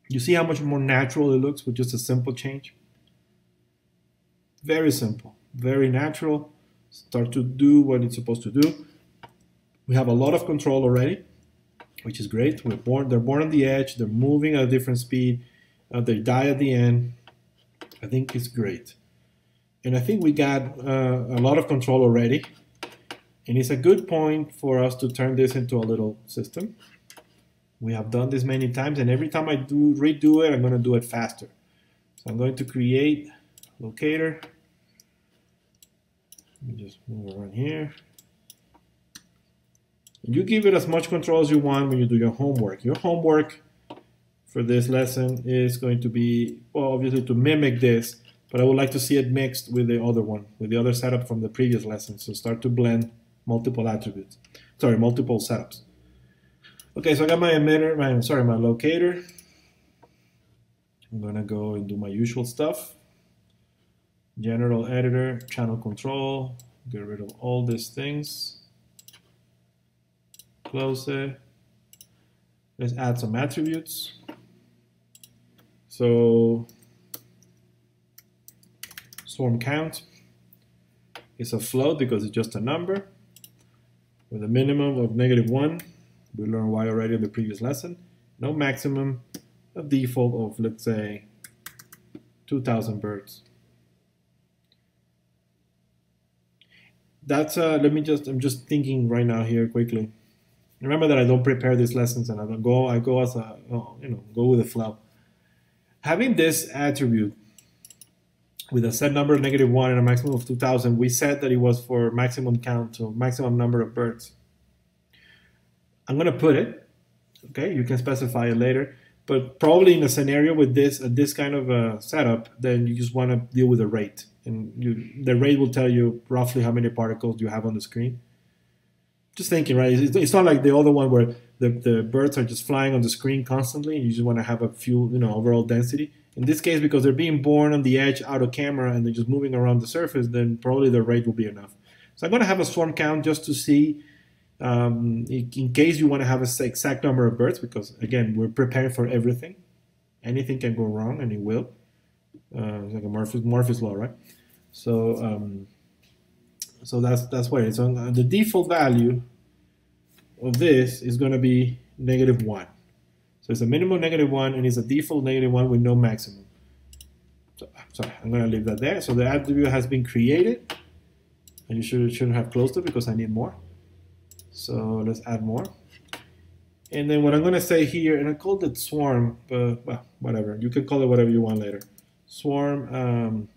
Speaker 1: You see how much more natural it looks with just a simple change? Very simple, very natural. Start to do what it's supposed to do. We have a lot of control already, which is great. They're born on the edge. They're moving at a different speed. They die at the end. I think it's great. And I think we got a lot of control already. And it's a good point for us to turn this into a little system. We have done this many times, and every time I redo it, I'm going to do it faster. So I'm going to create locator. Let me just move around here. You give it as much control as you want when you do your homework. Your homework for this lesson is going to be, well, obviously to mimic this, but I would like to see it mixed with the other one, with the other setup from the previous lesson. So start to blend multiple attributes, sorry, multiple setups. Okay, so I got my emitter, my locator. I'm gonna go and do my usual stuff. General editor, channel control, get rid of all these things. Close it. Let's add some attributes. So swarm count is a float because it's just a number with a minimum of -1. We learned why already in the previous lesson. No maximum, a default of, let's say, 2,000 birds. That's I'm just thinking right now here quickly. Remember that I don't prepare these lessons and I go as a, go with the flow. Having this attribute with a set number of -1 and a maximum of 2,000, we said that it was for maximum count, so maximum number of birds. I'm gonna put it, okay, you can specify it later, but probably in a scenario with this kind of a setup, then you just wanna deal with the rate. And the rate will tell you roughly how many particles you have on the screen. Just thinking, right? It's not like the other one where the birds are just flying on the screen constantly. And you just want to have a few, overall density. In this case, because they're being born on the edge out of camera and they're just moving around the surface, then probably the rate will be enough. So I'm going to have a swarm count just to see, in case you want to have an exact number of birds, because again, we're preparing for everything. Anything can go wrong, and it will. It's like a Murphy's law, right? So so that's why it's on. The default value of this is going to be -1. So it's a minimum -1 and it's a default -1 with no maximum. So, sorry, I'm going to leave that there. So the attribute has been created, and you shouldn't have closed it because I need more. So let's add more. And then what I'm going to say here, and I called it swarm, but well, whatever. You can call it whatever you want later. Swarm,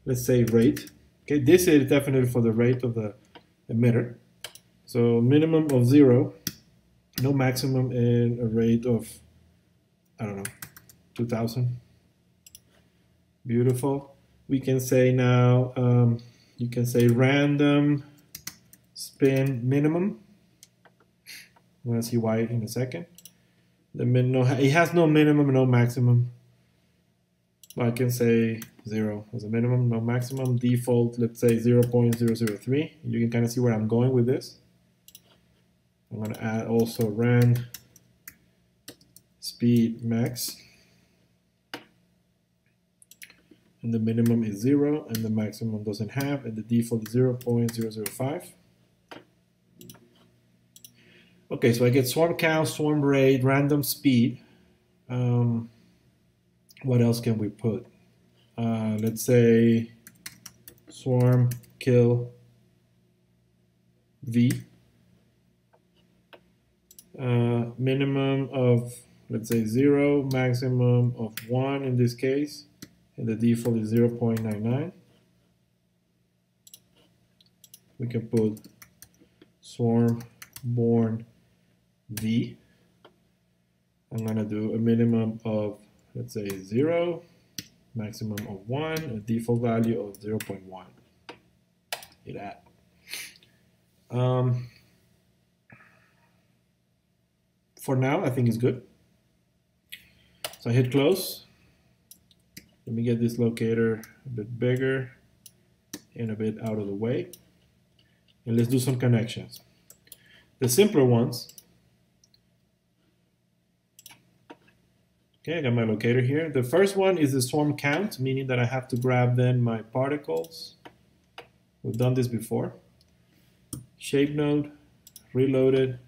Speaker 1: let's say rate. Okay, this is definitely for the rate of the emitter. So minimum of 0, no maximum, and a rate of, I don't know, 2,000. Beautiful. We can say now, you can say random spin minimum. I'm going to see why in a second. It has no minimum, no maximum. I can say 0 as a minimum, no maximum. Default, let's say 0.003. You can kind of see where I'm going with this. I'm going to add also rand speed max. And the minimum is 0, and the maximum doesn't have, and the default is 0.005. Okay, so I get swarm count, swarm rate, random speed. What else can we put? Let's say swarm kill V. Minimum of, let's say 0, maximum of 1 in this case, and the default is 0.99. We can put swarm born V. I'm going to do a minimum of, let's say 0, maximum of 1, a default value of 0.1. Hit that. For now, I think it's good. So I hit close. Let me get this locator a bit bigger and a bit out of the way. And let's do some connections. The simpler ones. Okay, I got my locator here. The first one is the swarm count, meaning that I have to grab then my particles. We've done this before. Shape node, reloaded,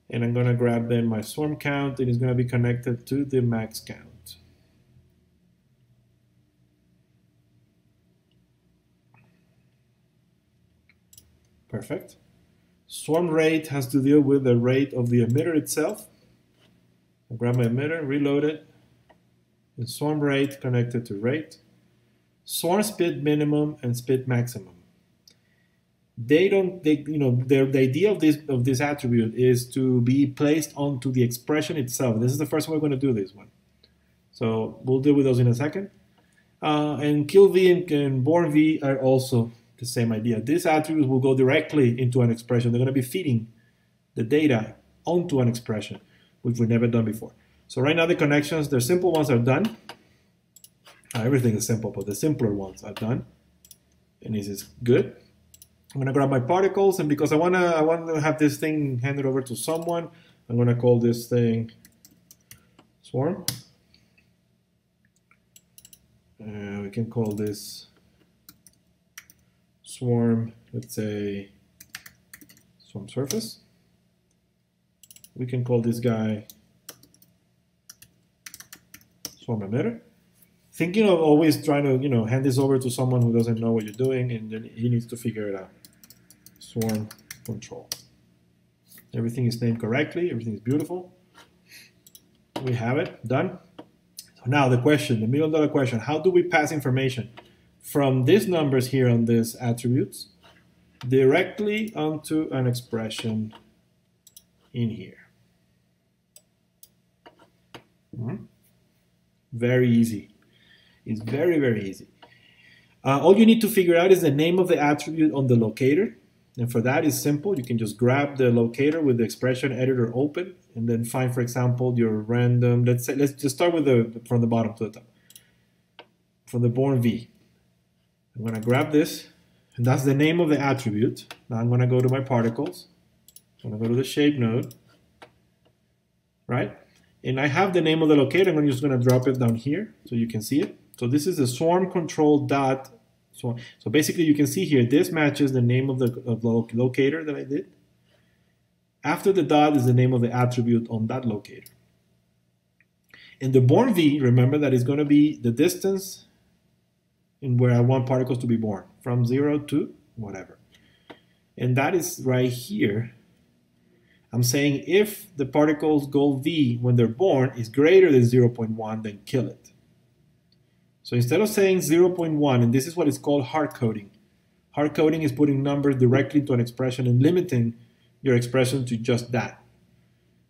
Speaker 1: and I'm going to grab then my swarm count, and it's going to be connected to the max count. Perfect. Swarm rate has to deal with the rate of the emitter itself. I'll grab my emitter, reload it, and swarm rate connected to rate. Swarm speed minimum and speed maximum. the idea of this attribute is to be placed onto the expression itself. This is the first one we're going to do this one. So we'll deal with those in a second. And kill v and born v are also the same idea. These attributes will go directly into an expression. They're going to be feeding the data onto an expression, which we've never done before. So right now the connections, the simple ones are done. Everything is simple, but the simpler ones are done. And this is good. I'm going to grab my particles, and because I want to have this thing handed over to someone, I'm going to call this thing swarm. We can call this swarm, let's say swarm surface. We can call this guy swarm emitter. Thinking of always trying to hand this over to someone who doesn't know what you're doing, and then he needs to figure it out. Swarm control. Everything is named correctly. Everything is beautiful. We have it done. So now the question, the $1,000,000 question: how do we pass information from these numbers here on these attributes directly onto an expression in here? Very easy. It's very, very easy. All you need to figure out is the name of the attribute on the locator. And for that, it's simple. You can just grab the locator with the expression editor open, and then find, for example, your random. Let's just start with from the bottom to the top. From the born v. I'm going to grab this, and that's the name of the attribute. Now I'm going to go to my particles. I'm going to go to the shape node, right? And I have the name of the locator. I'm just going to drop it down here so you can see it. So this is the swarm control dot swarm. So basically you can see here, this matches the name of the locator that I did. After the dot is the name of the attribute on that locator. In the born v, remember that is going to be the distance in where I want particles to be born, from 0 to whatever. And that is right here. I'm saying if the particles goal v when they're born is greater than 0.1, then kill it. So instead of saying 0.1, and this is what is called hard coding. Hard coding is putting numbers directly into an expression and limiting your expression to just that.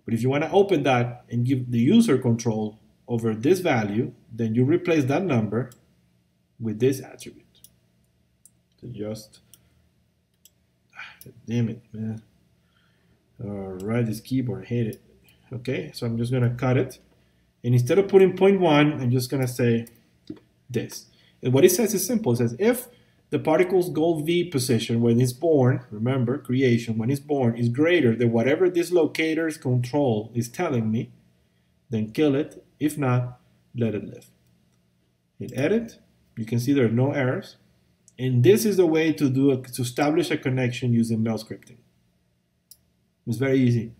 Speaker 1: But if you want to open that and give the user control over this value, then you replace that number with this attribute. So just, damn it, man. All right, this keyboard, I hate it. Okay, so I'm just going to cut it. And instead of putting 0.1, I'm just going to say this. And what it says is simple. It says if the particle's goal v position when it's born, remember, creation, when it's born, is greater than whatever this locator's control is telling me, then kill it. If not, let it live. Hit edit. You can see there are no errors. And this is the way to establish a connection using mail scripting. It's very easy.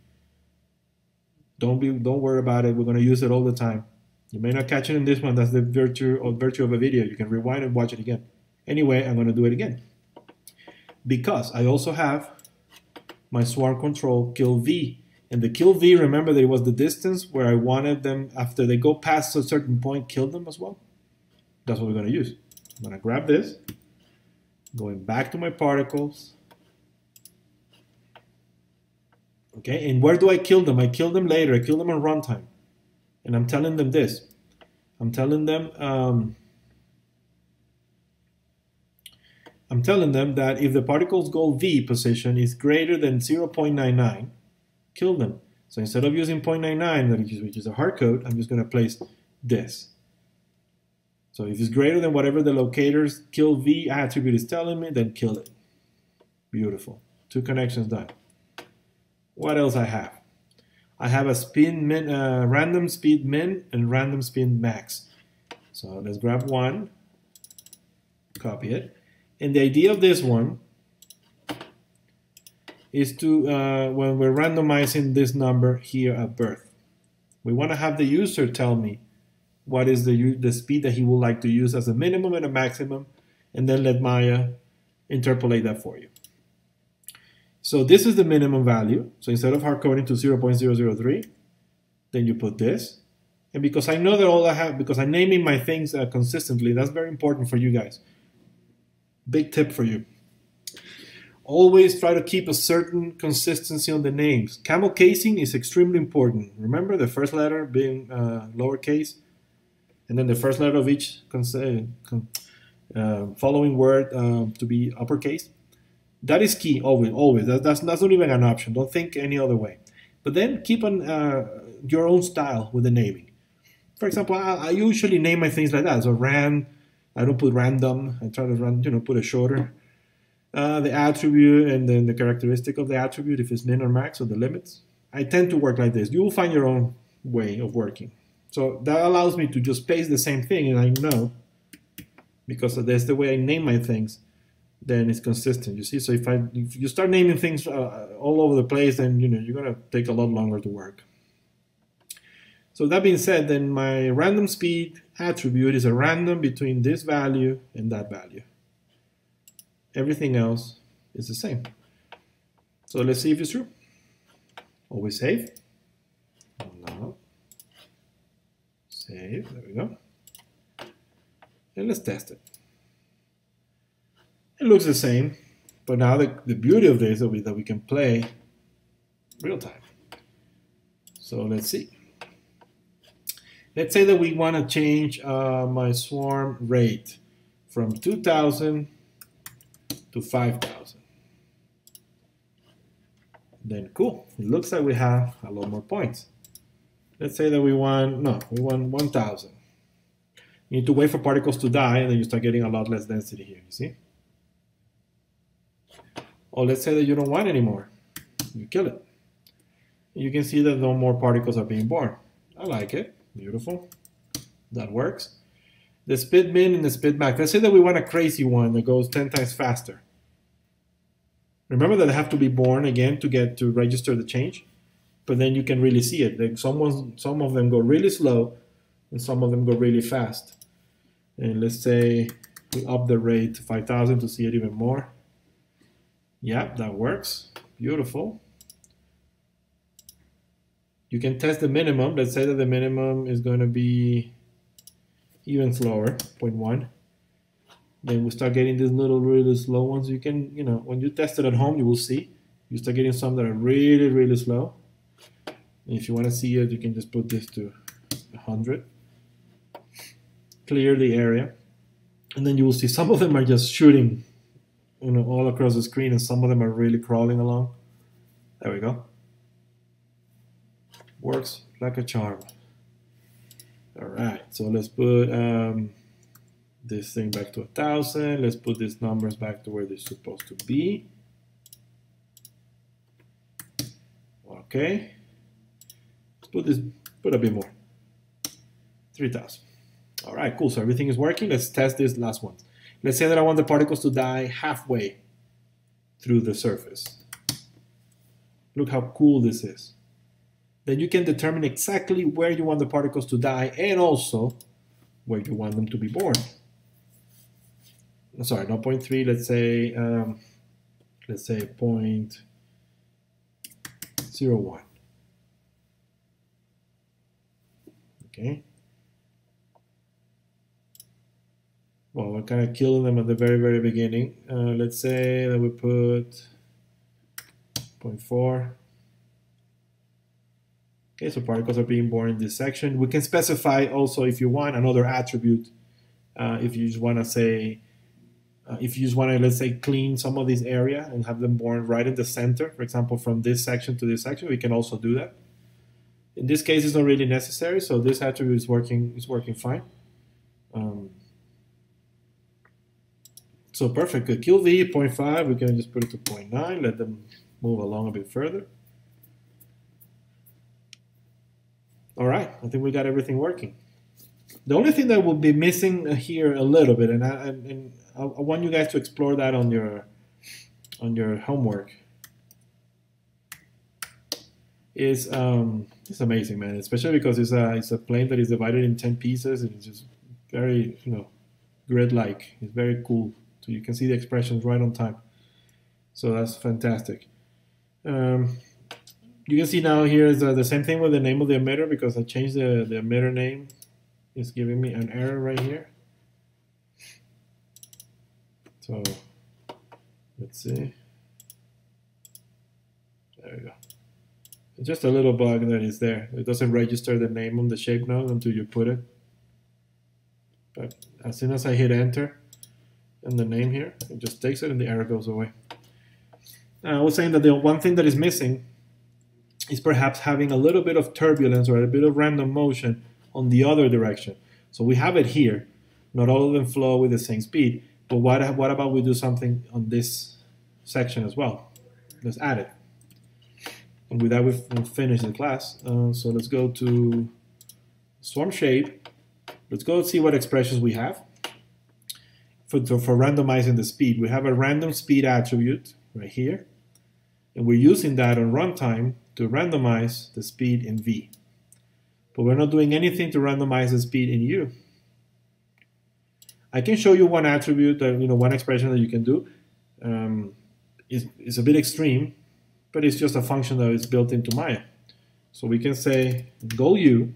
Speaker 1: Don't worry about it. We're going to use it all the time. You may not catch it in this one. That's the virtue of a video. You can rewind and watch it again. Anyway, I'm going to do it again. Because I also have my swarm control kill v. And the kill v, remember that it was the distance where I wanted them, after they go past a certain point, kill them as well. That's what we're going to use. I'm going to grab this, going back to my particles. Okay, and where do I kill them? I kill them later. I kill them on runtime. And I'm telling them this. I'm telling them that if the particle's goal v position is greater than 0.99, kill them. So instead of using 0.99, which is a hard code, I'm just going to place this. So if it's greater than whatever the locator's kill v attribute is telling me, then kill it. Beautiful. 2 connections done. What else I have? I have a spin min, random speed min and random speed max. So let's grab one, copy it. And the idea of this one is to, when we're randomizing this number here at birth, we want to have the user tell me what is the speed that he would like to use as a minimum and a maximum, and then let Maya interpolate that for you. So this is the minimum value. So instead of hard coding to 0.003, then you put this. And because I know that all I have, because I'm naming my things consistently, that's very important for you guys. Big tip for you. Always try to keep a certain consistency on the names. Camel casing is extremely important. Remember the first letter being lowercase, and then the first letter of each following word to be uppercase. That is key, always, always. That's not even an option. Don't think any other way. But then keep on your own style with the naming. For example, I usually name my things like that. So I don't put random. I try to put a shorter. The attribute and then the characteristic of the attribute, if it's min or max, or the limits. I tend to work like this. You will find your own way of working. So that allows me to just paste the same thing, and I know, because that's the way I name my things, then it's consistent. You see, so if you start naming things all over the place, then you're gonna take a lot longer to work. So that being said, then my random speed attribute is a random between this value and that value. Everything else is the same. So let's see if it's true. Always save. No. Save. There we go. And let's test it. It looks the same, but now the beauty of this is that we can play real time. So let's see. Let's say that we want to change my swarm rate from 2,000 to 5,000. Then cool. It looks like we have a lot more points. Let's say that we want 1,000. You need to wait for particles to die, and then you start getting a lot less density here, you see? Or let's say that you don't want anymore. You kill it. You can see that no more particles are being born. I like it. Beautiful. That works. The speed min and the speed max. Let's say that we want a crazy one that goes 10 times faster. Remember that they have to be born again to register the change, but then you can really see it. Like some of them go really slow, and some of them go really fast. And let's say we up the rate to 5,000 to see it even more. Yeah, that works. Beautiful. You can test the minimum. Let's say that the minimum is going to be even slower, 0.1. Then we start getting these little really slow ones. You can, when you test it at home, you will see. You start getting some that are really, really slow. And if you want to see it, you can just put this to 100. Clear the area. And then you will see some of them are just shooting, all across the screen, and some of them are really crawling along. There we go. Works like a charm. All right, so let's put this thing back to 1,000. Let's put these numbers back to where they're supposed to be. Okay. Let's put a bit more. 3,000. All right, cool. So everything is working. Let's test this last one. Let's say that I want the particles to die halfway through the surface. Look how cool this is. Then you can determine exactly where you want the particles to die and also where you want them to be born. Sorry, not 0.3. Let's say 0.01. Okay. Well, we're kind of killing them at the very, very beginning. Let's say that we put 0.4. Okay, so particles are being born in this section. We can specify also, if you want, another attribute. If you just want to say, let's say, clean some of this area and have them born right in the center, for example, from this section to this section, we can also do that. In this case, it's not really necessary, so this attribute is working fine. So perfect. Good. Kill V 0.5. We can just put it to 0.9. Let them move along a bit further. All right. I think we got everything working. The only thing that will be missing here a little bit, and I want you guys to explore that on your homework, is it's amazing, man. Especially because it's a plane that is divided in 10 pieces, and it's just very grid-like. It's very cool. So you can see the expressions right on time. So that's fantastic. You can see now here is the same thing with the name of the emitter, because I changed the emitter name. It's giving me an error right here. So let's see. There we go. It's just a little bug that is there. It doesn't register the name on the shape node until you put it. But as soon as I hit enter and the name here, it just takes it and the error goes away. Now, I was saying that the one thing that is missing is perhaps having a little bit of turbulence or a bit of random motion on the other direction. So we have it here. Not all of them flow with the same speed. But what about we do something on this section as well? Let's add it. And with that, we've finished the class. So let's go to swarm shape. Let's go see what expressions we have. For randomizing the speed, we have a random speed attribute right here. And we're using that on runtime to randomize the speed in V. But we're not doing anything to randomize the speed in U. I can show you one attribute, that, one expression that you can do. It's a bit extreme, but it's just a function that is built into Maya. So we can say goal U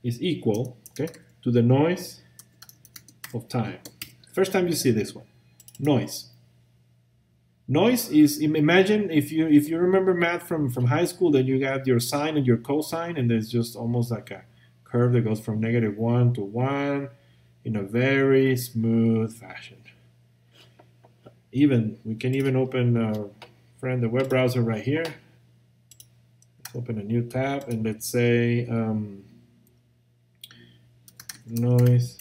Speaker 1: is equal, okay, to the noise of time. First time you see this one, noise. Noise is, imagine if you remember math from high school, that you got your sine and your cosine, and there's just almost like a curve that goes from -1 to 1 in a very smooth fashion. We can even open the web browser right here. Let's open a new tab and let's say noise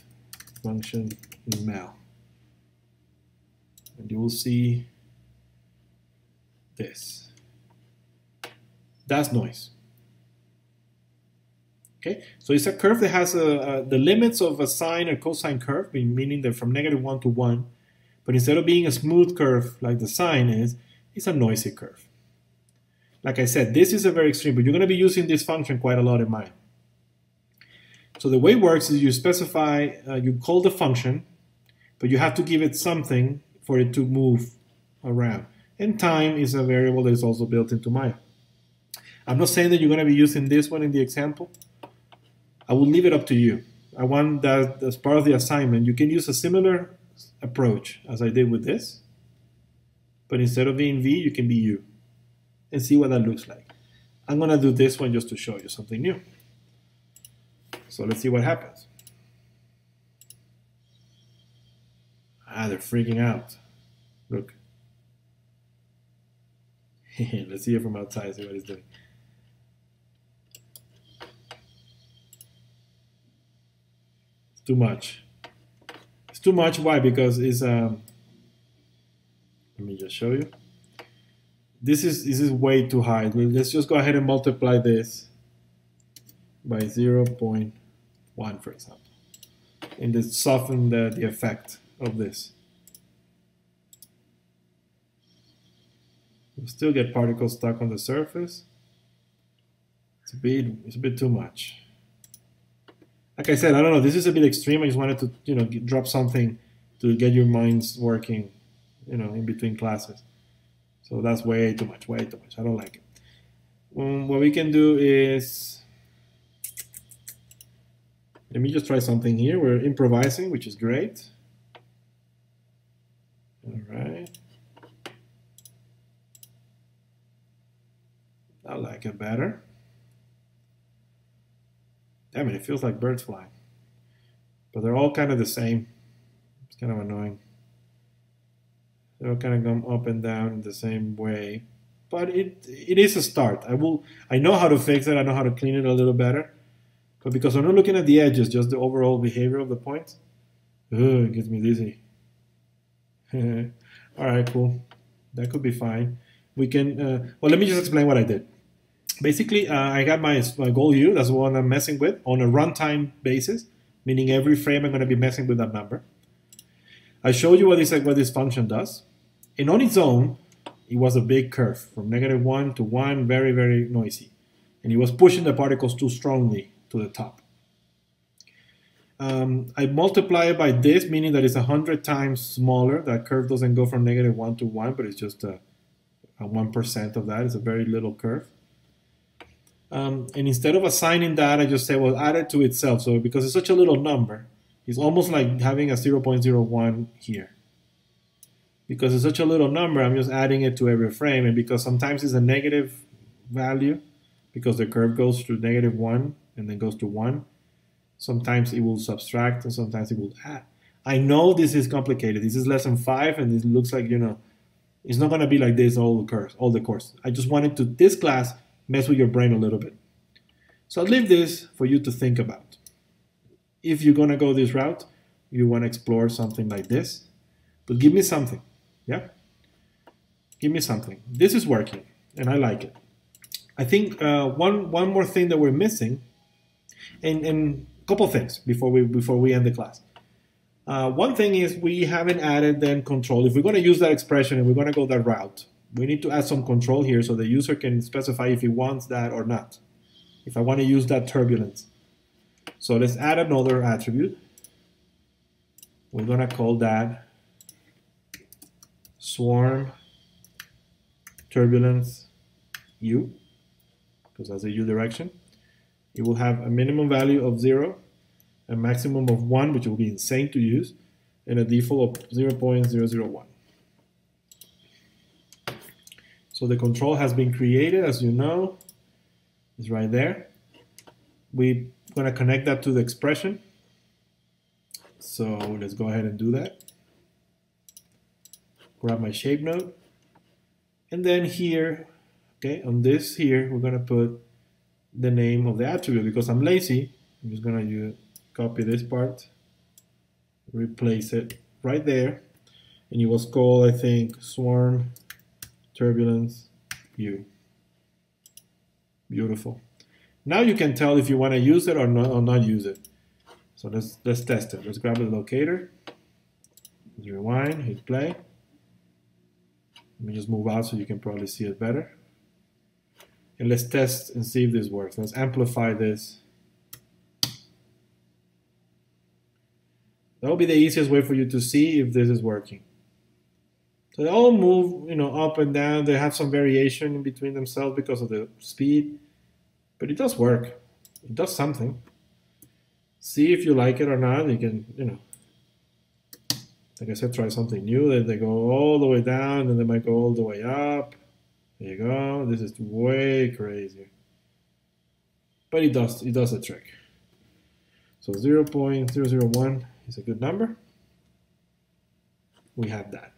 Speaker 1: function mel, and you will see this. That's noise. Okay, so it's a curve that has the limits of a sine or cosine curve, meaning that from -1 to 1, but instead of being a smooth curve like the sine is, it's a noisy curve. Like I said, this is a very extreme, but you're going to be using this function quite a lot in Maya. So the way it works is you specify, you call the function, but you have to give it something for it to move around. And time is a variable that is also built into Maya. I'm not saying that you're going to be using this one in the example. I will leave it up to you. I want that as part of the assignment. You can use a similar approach as I did with this, but instead of being V, you can be U, and see what that looks like. I'm going to do this one just to show you something new. So let's see what happens. They're freaking out. Look. Let's see it from outside, see what it's doing. It's too much. It's too much. Why? Because it's let me just show you. This is way too high. Let's just go ahead and multiply this by 0.1, for example, and then soften the effect of this. You'll still get particles stuck on the surface. It's a bit too much. Like I said, I don't know. This is a bit extreme. I just wanted to, drop something to get your minds working, in between classes. So that's way too much. Way too much. I don't like it. What we can do is, let me just try something here. We're improvising, which is great. All right. I like it better. Damn it, it feels like birds flying. But they're all kind of the same. It's kind of annoying. They all kind of come up and down in the same way. But it is a start. I know how to fix it. I know how to clean it a little better. But because I'm not looking at the edges, just the overall behavior of the points, it gets me dizzy. All right, cool. That could be fine. We can, well, let me just explain what I did. Basically, I got my goal U, that's the one I'm messing with, on a runtime basis, meaning every frame I'm going to be messing with that number. I showed you what this function does. And on its own, it was a big curve, from -1 to 1, very, very noisy. And it was pushing the particles too strongly to the top. I multiply it by this, meaning that it's 100 times smaller. That curve doesn't go from -1 to 1, but it's just a 1% of that. It's a very little curve. And instead of assigning that, I just say, well, add it to itself. So because it's such a little number, it's almost like having a 0.01 here. because it's such a little number, I'm just adding it to every frame. And because sometimes it's a negative value, because the curve goes to -1 and then goes to 1, sometimes it will subtract and sometimes it will add. I know this is complicated. This is lesson 5, and it looks like, it's not going to be like this all the course. I just wanted to, this class, mess with your brain a little bit. So I'll leave this for you to think about. If you're going to go this route, you want to explore something like this, but give me something, yeah? Give me something. This is working, and I like it. I think one more thing that we're missing, and a couple things before we end the class. One thing is we haven't added then control. If we're going to use that expression and we're going to go that route, we need to add some control here so the user can specify if he wants that or not. If I want to use that turbulence. So let's add another attribute. We're going to call that swarm turbulence u, because that's a u direction. It will have a minimum value of 0, a maximum of 1, which will be insane to use, and a default of 0.001. So the control has been created, as you know. It's right there. We're going to connect that to the expression. So let's go ahead and do that. Grab my shape node. And then here, okay, on this here, we're going to put the name of the attribute. Because I'm lazy, I'm just going to copy this part, replace it right there. And it was called, I think, swarm turbulence u. Beautiful. Now you can tell if you want to use it or not use it. So let's test it. Let's grab the locator. Let's rewind, hit play. Let me just move out so you can probably see it better. And let's test and see if this works. Let's amplify this. That will be the easiest way for you to see if this is working. So they all move, up and down. They have some variation in between themselves because of the speed, but it does work. It does something. See if you like it or not. You can, like I said, try something new. Then they go all the way down, and they might go all the way up. There you go. This is way crazier, but it does the trick. So 0.001 is a good number. We have that.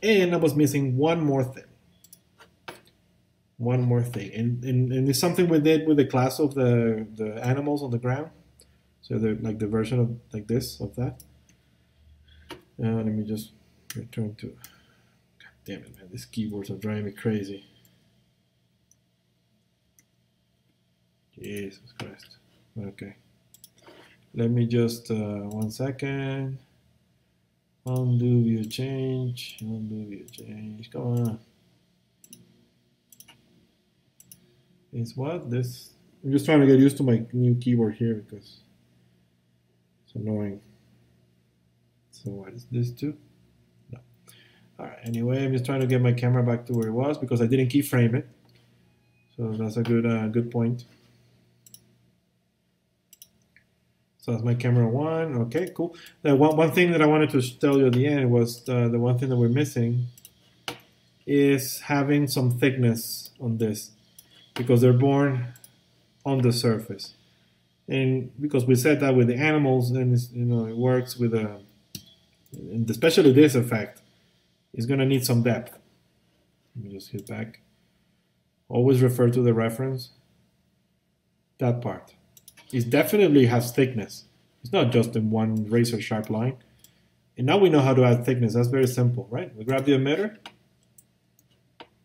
Speaker 1: And I was missing one more thing. One more thing. And it's something we did with the class of the animals on the ground. So they're like the version of like this, of that. Let me just return to, God damn it, man, these keyboards are driving me crazy. Jesus Christ. Okay. Let me just, 1 second. Undo view change, undo view change, come on. Is what? This, I'm just trying to get used to my new keyboard here because it's annoying. So what is this too? No. All right, anyway, I'm just trying to get my camera back to where it was because I didn't keyframe it. So that's a good point. So that's my camera 1. Okay, cool. The one thing that I wanted to tell you at the end was the one thing that we're missing is having some thickness on this because they're born on the surface. And because we said that with the animals, and it works with and especially this effect, is going to need some depth. Let me just hit back. Always refer to the reference. That part. It definitely has thickness. It's not just in one razor sharp line. And now we know how to add thickness. That's very simple, right? We grab the emitter,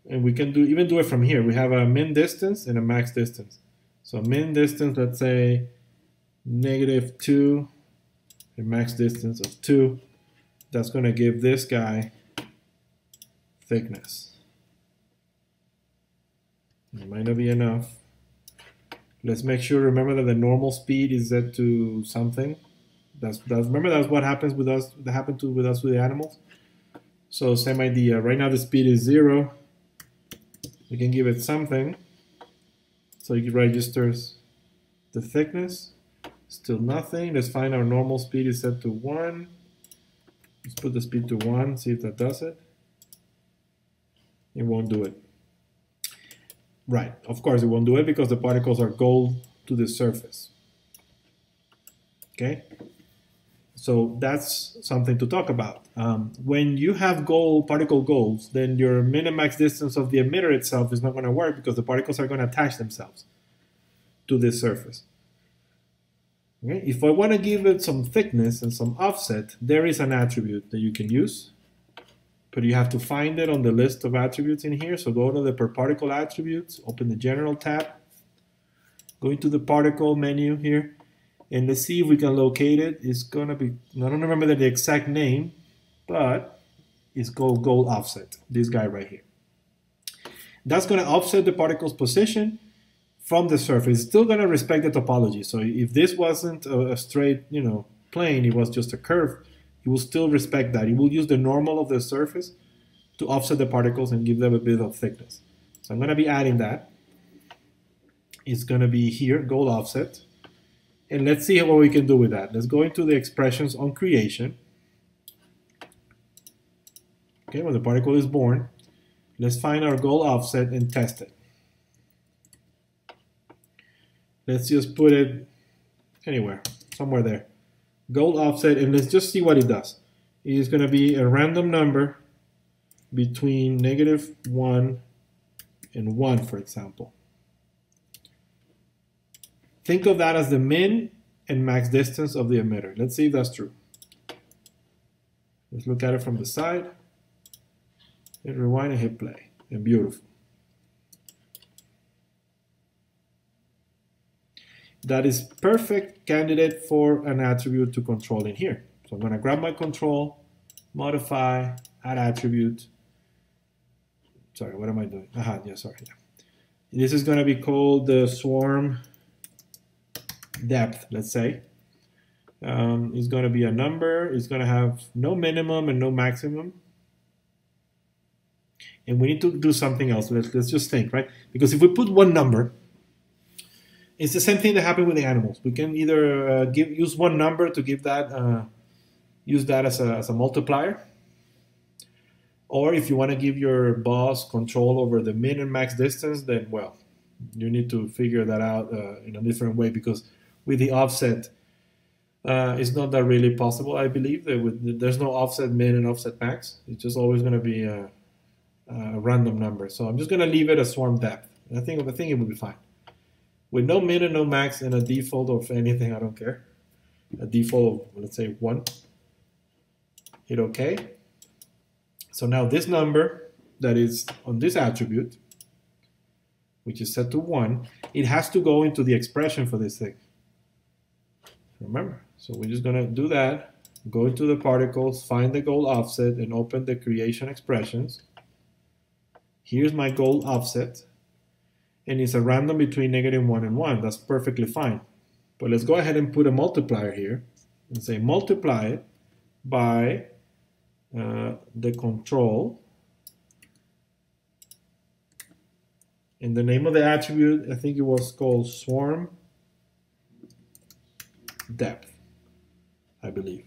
Speaker 1: and we can even do it from here. We have a min distance and a max distance. So min distance, let's say -2, and max distance of 2. That's going to give this guy thickness. It might not be enough. Let's make sure, remember that the normal speed is set to something. Remember that's what happens with us, that happened with us with the animals. So same idea. Right now the speed is 0. We can give it something. So it registers the thickness. Still nothing. Let's find our normal speed is set to 1. Let's put the speed to 1, see if that does it. It won't do it. Right, of course it won't do it because the particles are gold to the surface. Okay, so that's something to talk about. When you have particle goals, then your min and max distance of the emitter itself is not going to work because the particles are going to attach themselves to this surface. Okay? If I want to give it some thickness and some offset, there is an attribute that you can use, but you have to find it on the list of attributes in here. So go to the per particle attributes, open the general tab, go into the particle menu here, and let's see if we can locate it. It's going to be, I don't remember the exact name, but it's called gold offset, this guy right here. That's going to offset the particle's position from the surface. It's still going to respect the topology. So if this wasn't a straight, plane, it was just a curve, it will still respect that. It will use the normal of the surface to offset the particles and give them a bit of thickness. So I'm going to be adding that. It's going to be here, gold offset. And let's see what we can do with that. Let's go into the expressions on creation. Okay, when the particle is born, let's find our gold offset and test it. Let's just put it anywhere, somewhere there. Gold offset, and let's just see what it does. It is going to be a random number between -1 and 1, for example. Think of that as the min and max distance of the emitter. Let's see if that's true. Let's look at it from the side. Hit rewind and hit play. And beautiful. That is perfect candidate for an attribute to control in here. So I'm going to grab my control, modify, add attribute. Sorry, what am I doing? Yeah, sorry. Yeah. This is going to be called the swarm depth, let's say. It's going to be a number. It's going to have no minimum and no maximum. And we need to do something else. Let's just think, right? Because if we put one number, it's the same thing that happened with the animals. We can either use one number to give that, use that as a multiplier. Or if you want to give your boss control over the min and max distance, then, well, you need to figure that out in a different way, because with the offset, it's not that really possible, I believe. There's no offset min and offset max. It's just always going to be a random number. So I'm just going to leave it as swarm depth. I think it will be fine. With no min and no max and a default of anything, I don't care. A default of, let's say, 1. Hit OK. So now this number that is on this attribute, which is set to 1, it has to go into the expression for this thing. Remember, so we're just going to do that, go into the particles, find the gold offset, and open the creation expressions. Here's my gold offset, and it's a random between -1 and 1. That's perfectly fine. But let's go ahead and put a multiplier here and say multiply it by the control. And the name of the attribute, I think it was called swarm depth, I believe.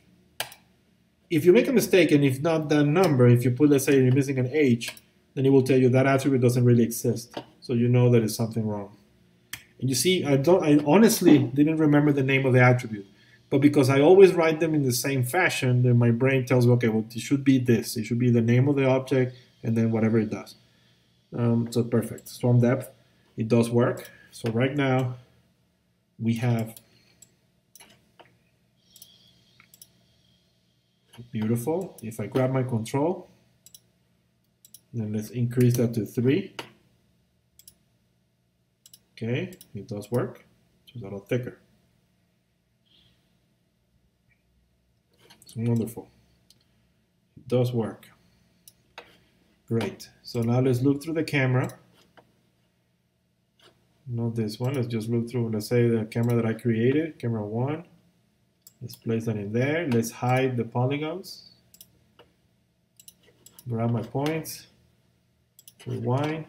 Speaker 1: If you make a mistake, and if not that number, if you put, let's say you're missing an H, then it will tell you that attribute doesn't really exist. So you know that it's something wrong. And you see, I honestly didn't remember the name of the attribute. But because I always write them in the same fashion, then my brain tells me, okay, well, it should be this. It should be the name of the object and then whatever it does. So perfect. Swarm depth, it does work. So right now we have beautiful. If I grab my control, then let's increase that to 3. Okay, it does work. It's a little thicker. It's wonderful. It does work. Great. So now let's look through the camera. Not this one. Let's just look through, let's say, the camera that I created, camera 1. Let's place that in there. Let's hide the polygons. Grab my points. Rewind.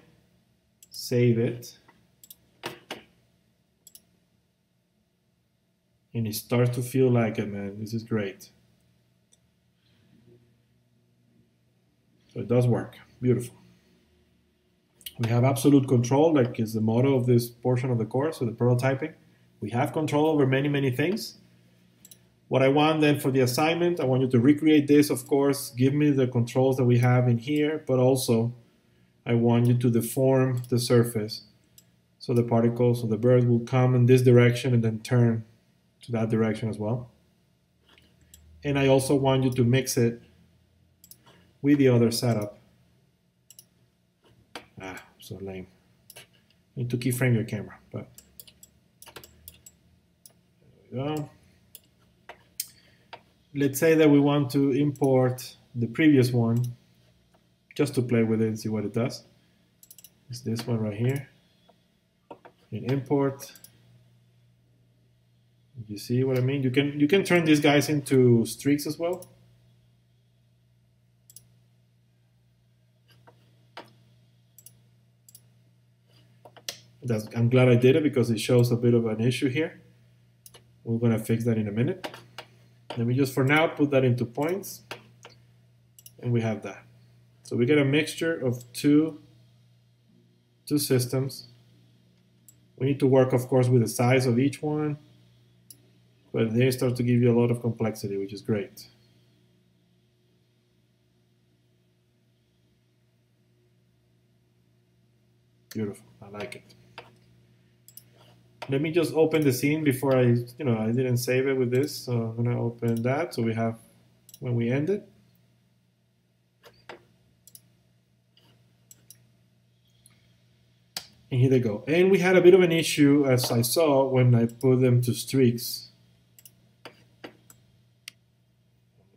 Speaker 1: Save it. And it starts to feel like it, man. This is great. So it does work. Beautiful. We have absolute control, like is the motto of this portion of the course, so the prototyping. We have control over many, many things. What I want then for the assignment, I want you to recreate this, of course, give me the controls that we have in here, but also I want you to deform the surface. So the particles, so the bird will come in this direction and then turn to that direction as well. And I also want you to mix it with the other setup. So lame. Need to keyframe your camera, but there we go. Let's say that we want to import the previous one just to play with it and see what it does. It's this one right here. And import. You see what I mean? You can turn these guys into streaks as well. I'm glad I did it because it shows a bit of an issue here. We're going to fix that in a minute. Let me just for now put that into points. And we have that. So we get a mixture of two systems. We need to work, of course, with the size of each one. But they start to give you a lot of complexity, which is great. Beautiful. I like it. Let me just open the scene before I didn't save it with this. So I'm going to open that. So we have when we end it. And here they go. And we had a bit of an issue, as I saw, when I put them to streaks.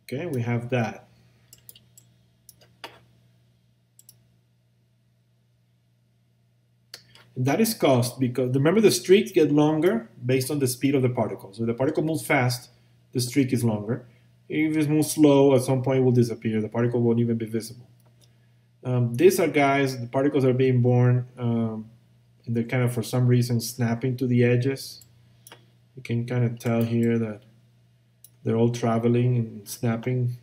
Speaker 1: Okay, we have that. And that is caused because, remember, the streaks get longer based on the speed of the particle. So if the particle moves fast, the streak is longer. If it moves slow, at some point it will disappear. The particle won't even be visible. These are guys, the particles are being born, and they're kind of, for some reason, snapping to the edges. You can kind of tell here that they're all traveling and snapping.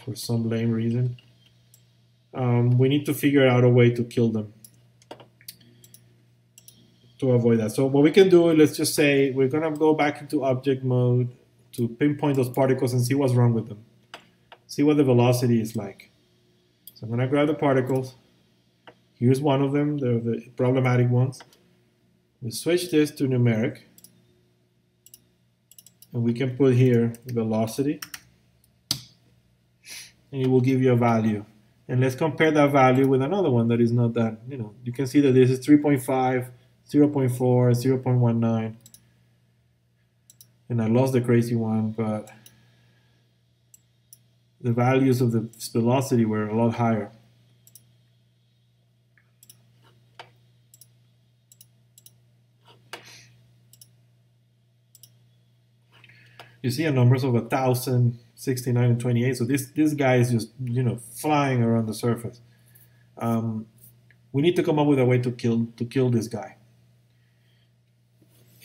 Speaker 1: For some lame reason. We need to figure out a way to kill them to avoid that. So what we can do, let's just say we're going to go back into object mode to pinpoint those particles and see what's wrong with them. See what the velocity is like. So I'm going to grab the particles. Here's one of them, the problematic ones. We switch this to numeric. And we can put here velocity. And it will give you a value. And let's compare that value with another one that is not that, you can see that this is 3.5, 0.4, 0.19. And I lost the crazy one, but the values of the velocity were a lot higher. You see a numbers of 1,000, 69, and 28. So this guy is just flying around the surface. We need to come up with a way to kill this guy.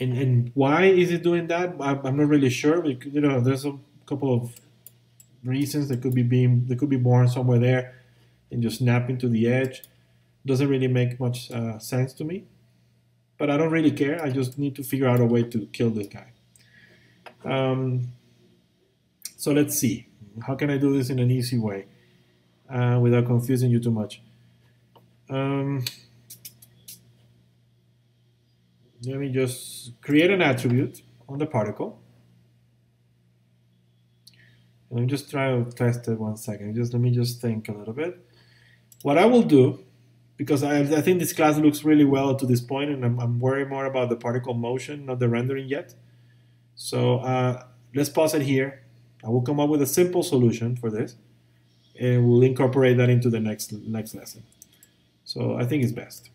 Speaker 1: And why is it doing that? I'm not really sure. There's a couple of reasons. They could be born somewhere there and just snap into the edge. Doesn't really make much sense to me. But I don't really care. I just need to figure out a way to kill this guy. So let's see. How can I do this in an easy way without confusing you too much? Let me just create an attribute on the particle. And I'm just trying to test it 1 second. Let me just think a little bit. What I will do, because I think this class looks really well to this point, and I'm worried more about the particle motion, not the rendering yet. So let's pause it here. I will come up with a simple solution for this, and we'll incorporate that into the next lesson. So I think it's best.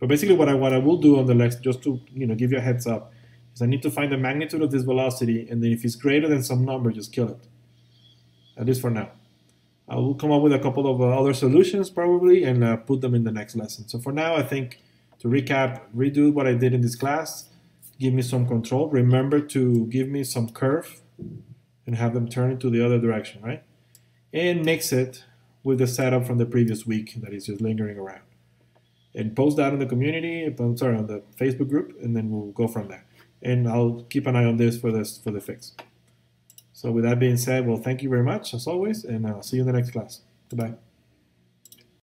Speaker 1: But basically what I will do on the next, just to give you a heads up, is I need to find the magnitude of this velocity, and then if it's greater than some number, just kill it. At least for now. I will come up with a couple of other solutions probably and put them in the next lesson. So for now, I think to recap, redo what I did in this class, give me some control. Remember to give me some curve and have them turn into the other direction, right? And mix it with the setup from the previous week that is just lingering around. And post that in the community, I'm sorry, on the Facebook group, and then we'll go from there. And I'll keep an eye on this for the fix. So with that being said, well, thank you very much as always, and I'll see you in the next class. Goodbye.